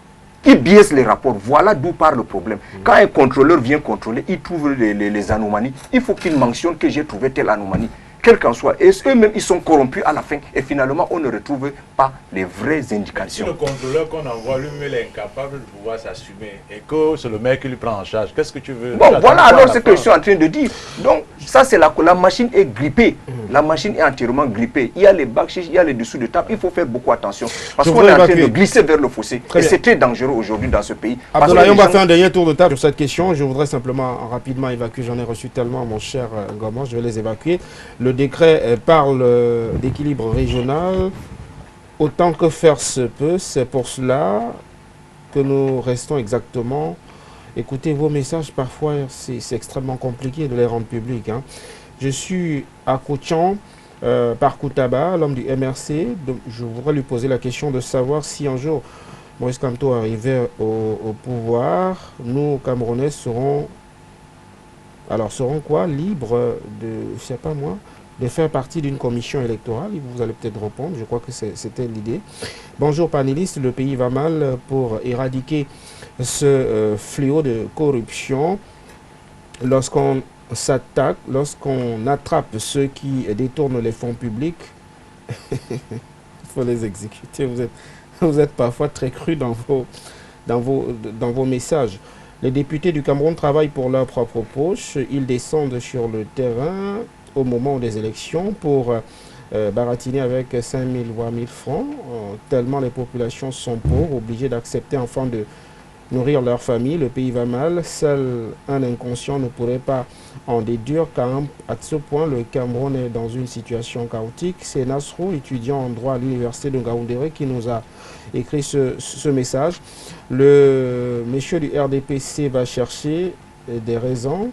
Ils biaisent les rapports. Voilà d'où part le problème. Quand un contrôleur vient contrôler, il trouve les anomalies. Il faut qu'il mentionne que j'ai trouvé telle anomalie. Quel qu'en soit, et eux-mêmes, ils sont corrompus à la fin. Et finalement, on ne retrouve pas les vraies indications. Si le contrôleur qu'on envoie lui-même est incapable de pouvoir s'assumer et que c'est le mec qui lui prend en charge, qu'est-ce que tu veux? Bon, voilà alors ce que je suis en train de dire. Donc, ça, c'est la machine est grippée. La machine est entièrement grippée. Il y a les bacs, il y a les dessous de table. Il faut faire beaucoup attention. Parce qu'on est en train de glisser vers le fossé. Et c'est très dangereux aujourd'hui dans ce pays. Abdoulaye, on va faire un dernier tour de table sur cette question. Je voudrais simplement rapidement évacuer. J'en ai reçu tellement, mon cher Goman. Je vais les évacuer. Le décret parle d'équilibre régional. Autant que faire se peut, c'est pour cela que nous restons exactement. Écoutez vos messages, parfois c'est extrêmement compliqué de les rendre publics. Hein. Je suis à Kouchan, par Koutaba, l'homme du MRC. Donc, je voudrais lui poser la question de savoir si un jour Maurice Kamto arrivait au pouvoir, nous Camerounais serons quoi, libres de, je sais pas moi, de faire partie d'une commission électorale. Vous allez peut-être répondre, je crois que c'était l'idée. Bonjour panélistes, le pays va mal pour éradiquer ce fléau de corruption. Lorsqu'on s'attaque, lorsqu'on attrape ceux qui détournent les fonds publics, il faut les exécuter. Vous êtes parfois très cru dans vos messages. Les députés du Cameroun travaillent pour leur propre poche. Ils descendent sur le terrain au moment des élections pour baratiner avec 5 000 voire 1 000 francs, tellement les populations sont pauvres, obligées d'accepter enfin de nourrir leur famille. Le pays va mal, seul un inconscient ne pourrait pas en déduire car à ce point le Cameroun est dans une situation chaotique. C'est Nasrou, étudiant en droit à l'université de Ngaoundéré, qui nous a écrit ce message. Le monsieur du RDPC va chercher des raisons,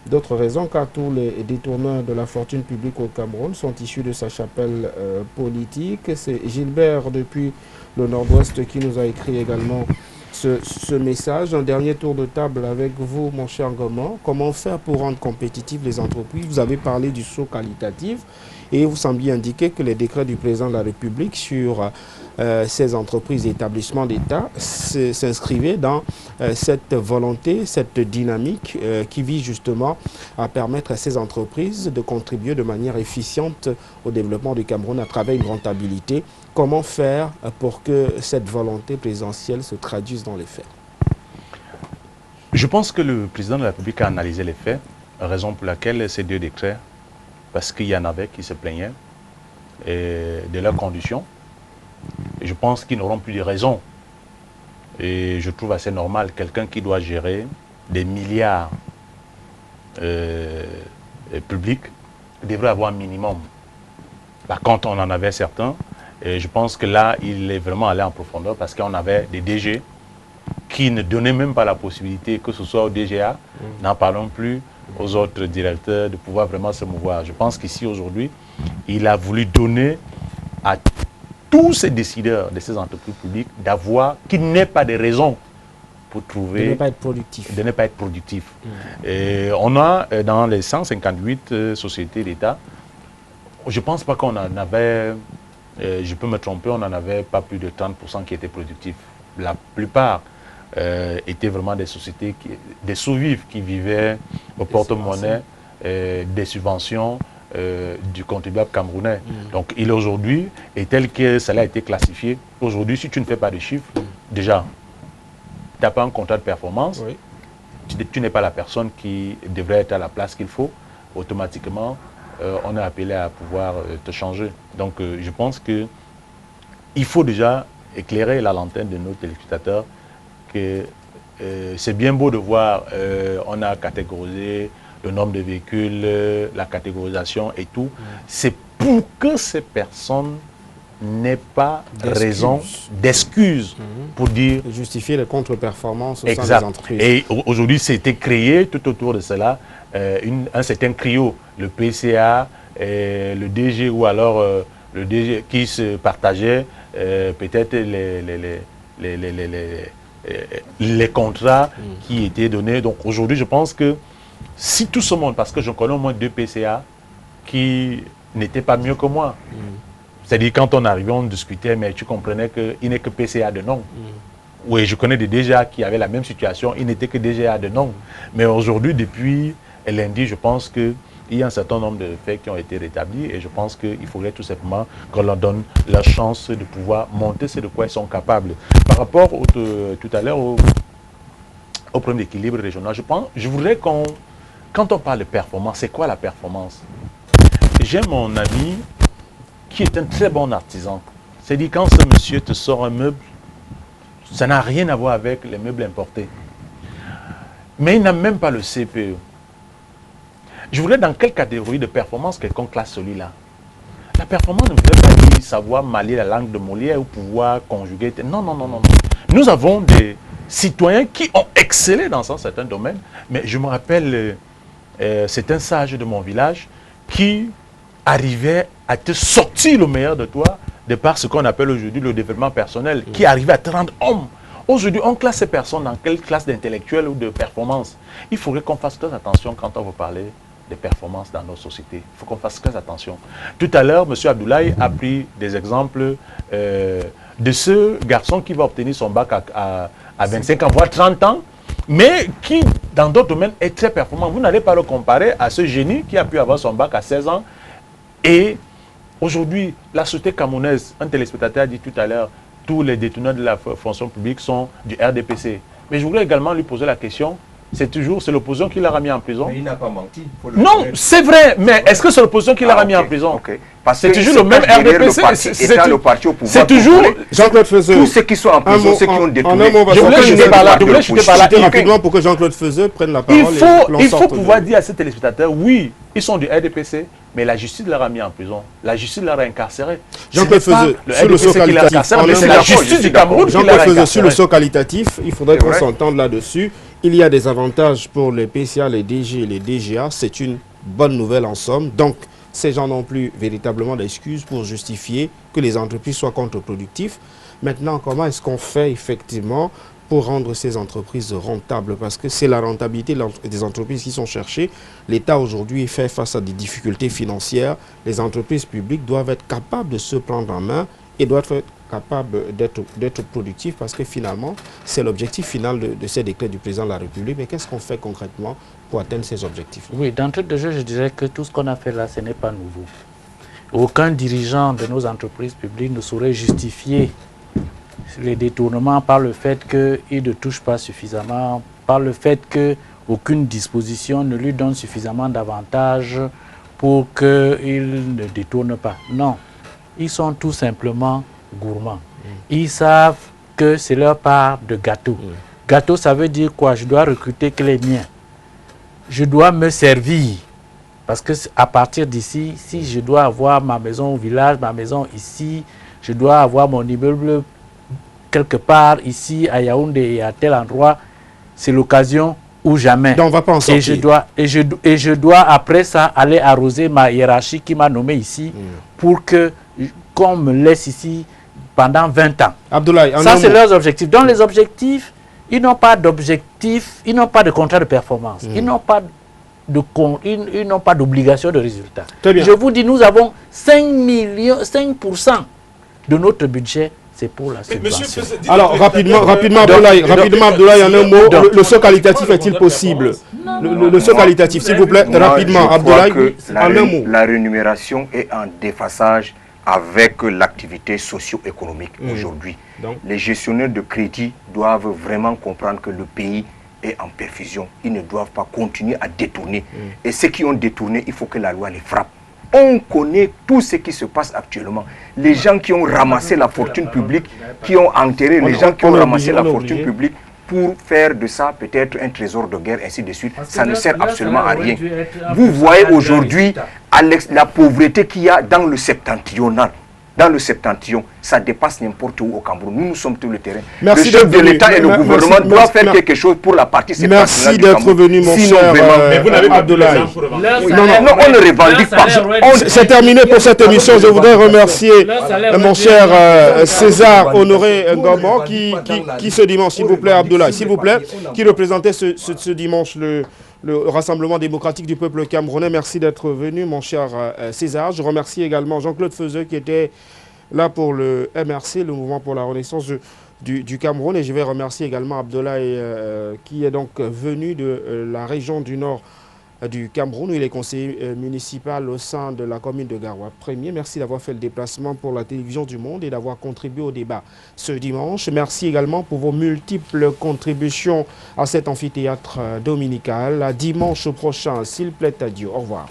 d'autres raisons, car tous les détourneurs de la fortune publique au Cameroun sont issus de sa chapelle politique. C'est Gilbert depuis le nord-ouest qui nous a écrit également ce message. Un dernier tour de table avec vous, mon cher Goman. Comment faire pour rendre compétitives les entreprises? Vous avez parlé du saut qualitatif. Et vous sembliez indiquer que les décrets du président de la République sur ces entreprises et établissements d'État s'inscrivaient dans cette volonté, cette dynamique qui vise justement à permettre à ces entreprises de contribuer de manière efficiente au développement du Cameroun à travers une rentabilité. Comment faire pour que cette volonté présidentielle se traduise dans les faits? Je pense que le président de la République a analysé les faits, raison pour laquelle ces deux décrets, parce qu'il y en avait qui se plaignaient de leurs conditions. Et je pense qu'ils n'auront plus de raison. Et je trouve assez normal, quelqu'un qui doit gérer des milliards publics devrait avoir un minimum. Par contre, on en avait certains. Et je pense que là, il est vraiment allé en profondeur parce qu'on avait des DG qui ne donnaient même pas la possibilité, que ce soit au DGA, n'en parlons plus, aux autres directeurs, de pouvoir vraiment se mouvoir. Je pense qu'ici, aujourd'hui, il a voulu donner à tous ces décideurs de ces entreprises publiques d'avoir, qu'il n'ait pas de raison pour trouver... De ne pas être productif. De ne pas être productif. Et on a, dans les 158 sociétés d'État, je ne pense pas qu'on en avait, je peux me tromper, on n'en avait pas plus de 30% qui étaient productifs. La plupart étaient vraiment des sociétés, des sous-vifs qui vivaient au porte-monnaie, des subventions du contribuable camerounais. Donc il aujourd'hui, et tel que cela a été classifié, aujourd'hui si tu ne fais pas de chiffres, déjà, tu n'as pas un contrat de performance, tu n'es pas la personne qui devrait être à la place qu'il faut, automatiquement, on est appelé à pouvoir te changer. Donc je pense qu'il faut déjà éclairer la lanterne de nos téléspectateurs que c'est bien beau de voir, on a catégorisé le nombre de véhicules, la catégorisation et tout. C'est pour que ces personnes n'aient pas raison d'excuses pour dire... Justifier les contre-performances au sein des entreprises. Et aujourd'hui, c'était créé tout autour de cela un certain trio, le PCA, le DG ou alors le DG qui se partageait peut-être les contrats qui étaient donnés. Donc aujourd'hui, je pense que si tout ce monde, parce que je connais au moins 2 PCA qui n'étaient pas mieux que moi. C'est-à-dire quand on arrivait, on discutait, mais tu comprenais qu'il n'est que PCA de nom. Oui, je connais des DGA qui avaient la même situation, ils n'étaient que DGA de nom. Mais aujourd'hui, depuis lundi, je pense qu'il y a un certain nombre de faits qui ont été rétablis et je pense qu'il faudrait tout simplement qu'on leur donne la chance de pouvoir monter ce de quoi ils sont capables. Par rapport tout à l'heure au problème d'équilibre régional, je voudrais quand on parle de performance, c'est quoi la performance? J'ai mon ami qui est un très bon artisan. C'est-à-dire quand ce monsieur te sort un meuble, ça n'a rien à voir avec les meubles importés. Mais il n'a même pas le CPE. Je voulais dans quelle catégorie de performance quelqu'un classe celui-là? La performance ne voudrait pas dire savoir manier la langue de Molière ou pouvoir conjuguer. Non, non, non, non. Nous avons des citoyens qui ont excellé dans un certain domaine. Mais je me rappelle, c'est un sage de mon village qui arrivait à te sortir le meilleur de toi de par ce qu'on appelle aujourd'hui le développement personnel, qui arrivait à te rendre homme. Aujourd'hui, on classe ces personnes dans quelle classe d'intellectuel ou de performance? Il faudrait qu'on fasse très attention quand on veut parler de performance dans nos sociétés. Il faut qu'on fasse très attention. Tout à l'heure, M. Abdoulaye a pris des exemples de ce garçon qui va obtenir son bac à 25 ans, voire 30 ans, mais qui, dans d'autres domaines, est très performant. Vous n'allez pas le comparer à ce génie qui a pu avoir son bac à 16 ans. Et aujourd'hui, la société camerounaise, un téléspectateur a dit tout à l'heure, tous les déteneurs de la fonction publique sont du RDPC. Mais je voulais également lui poser la question, c'est l'opposition qui l'a mis en prison. Mais il n'a pas menti. Non, c'est vrai, mais est-ce que c'est l'opposition qui l'a mis en prison? C'est toujours le même RDPC. Le parti au pouvoir. C'est toujours... Jean-Claude Feuzeux. Tous ceux qui sont en prison, ceux qui ont détourné. Je voulais chuter par là. rapidement pour que Jean-Claude Feuzeux prenne la parole. Il faut pouvoir dire à ces téléspectateurs, oui, ils sont du RDPC, mais la justice leur a mis en prison. La justice leur a incarcéré. Jean-Claude Feuzeux, sur le saut qualitatif, c'est la justice du Cameroun qui leur a incarcéré. Sur le saut qualitatif, il faudrait qu'on s'entende là-dessus. Il y a des avantages pour les PCA, les DG et les DGA. C'est une bonne nouvelle en somme. Donc, ces gens n'ont plus véritablement d'excuses pour justifier que les entreprises soient contre-productives. Maintenant, comment est-ce qu'on fait effectivement pour rendre ces entreprises rentables, parce que c'est la rentabilité des entreprises qui sont cherchées. L'État aujourd'hui fait face à des difficultés financières. Les entreprises publiques doivent être capables de se prendre en main et doivent être capables d'être productifs, parce que finalement, c'est l'objectif final de ces décrets du président de la République. Mais qu'est-ce qu'on fait concrètement pour atteindre ces objectifs? Oui, d'entrée de jeu, je dirais que tout ce qu'on a fait là, ce n'est pas nouveau. Aucun dirigeant de nos entreprises publiques ne saurait justifier les détournements par le fait qu'il ne touche pas suffisamment, par le fait qu'aucune disposition ne lui donne suffisamment d'avantages pour qu'il ne détourne pas. Non, ils sont tout simplement gourmands. Ils savent que c'est leur part de gâteau. Gâteau, ça veut dire quoi? Je dois recruter que les miens. Je dois me servir. Parce qu'à partir d'ici, si je dois avoir ma maison au village, ma maison ici, je dois avoir mon immeuble quelque part ici à Yaoundé et à tel endroit, c'est l'occasion ou jamais. Donc on va pas en sortir. Et je dois après ça aller arroser ma hiérarchie qui m'a nommé ici pour qu'on me laisse ici pendant 20 ans. Abdoulaye, ça c'est leurs objectifs. Donc les objectifs, ils n'ont pas d'objectif, ils n'ont pas de contrat de performance, ils n'ont pas d'obligation de résultat. Je vous dis, nous avons 5% de notre budget, c'est pour la subvention. Alors, rapidement, Abdoulaye, en un mot, le saut qualitatif est-il possible? Le saut qualitatif, s'il vous plaît, rapidement, Abdoulaye, en un mot. La rémunération est en déphasage avec l'activité socio-économique aujourd'hui. Les gestionnaires de crédit doivent vraiment comprendre que le pays est en perfusion. Ils ne doivent pas continuer à détourner. Et ceux qui ont détourné, il faut que la loi les frappe. On connaît tout ce qui se passe actuellement. Les gens qui ont ramassé la fortune publique, qui ont enterré les gens qui ont ramassé la fortune publique pour faire de ça peut-être un trésor de guerre, ainsi de suite. Ça ne sert absolument à rien. Vous voyez aujourd'hui la pauvreté qu'il y a dans le septentrional. Dans le septentrion, ça dépasse n'importe où au Cameroun. Nous sommes sur le terrain. Le chef de l'État et le gouvernement doivent faire quelque chose pour la partie septentrionale. Merci d'être venu, mon cher Abdoulaye. Non, on ne revendique pas. C'est terminé pour cette émission. Je voudrais remercier mon cher César Honoré Ngombo qui ce dimanche, s'il vous plaît, Abdoulaye, s'il vous plaît, qui représentait ce dimanche le Rassemblement démocratique du peuple camerounais. Merci d'être venu, mon cher César. Je remercie également Jean-Claude Feuzeux qui était là pour le MRC, le Mouvement pour la Renaissance du Cameroun. Et je vais remercier également Abdoulaye qui est donc venu de la région du nord du Cameroun, où il est conseiller municipal au sein de la commune de Garoua 1er. Merci d'avoir fait le déplacement pour la télévision du monde et d'avoir contribué au débat ce dimanche. Merci également pour vos multiples contributions à cet amphithéâtre dominical. À dimanche prochain, s'il plaît à Dieu. Au revoir.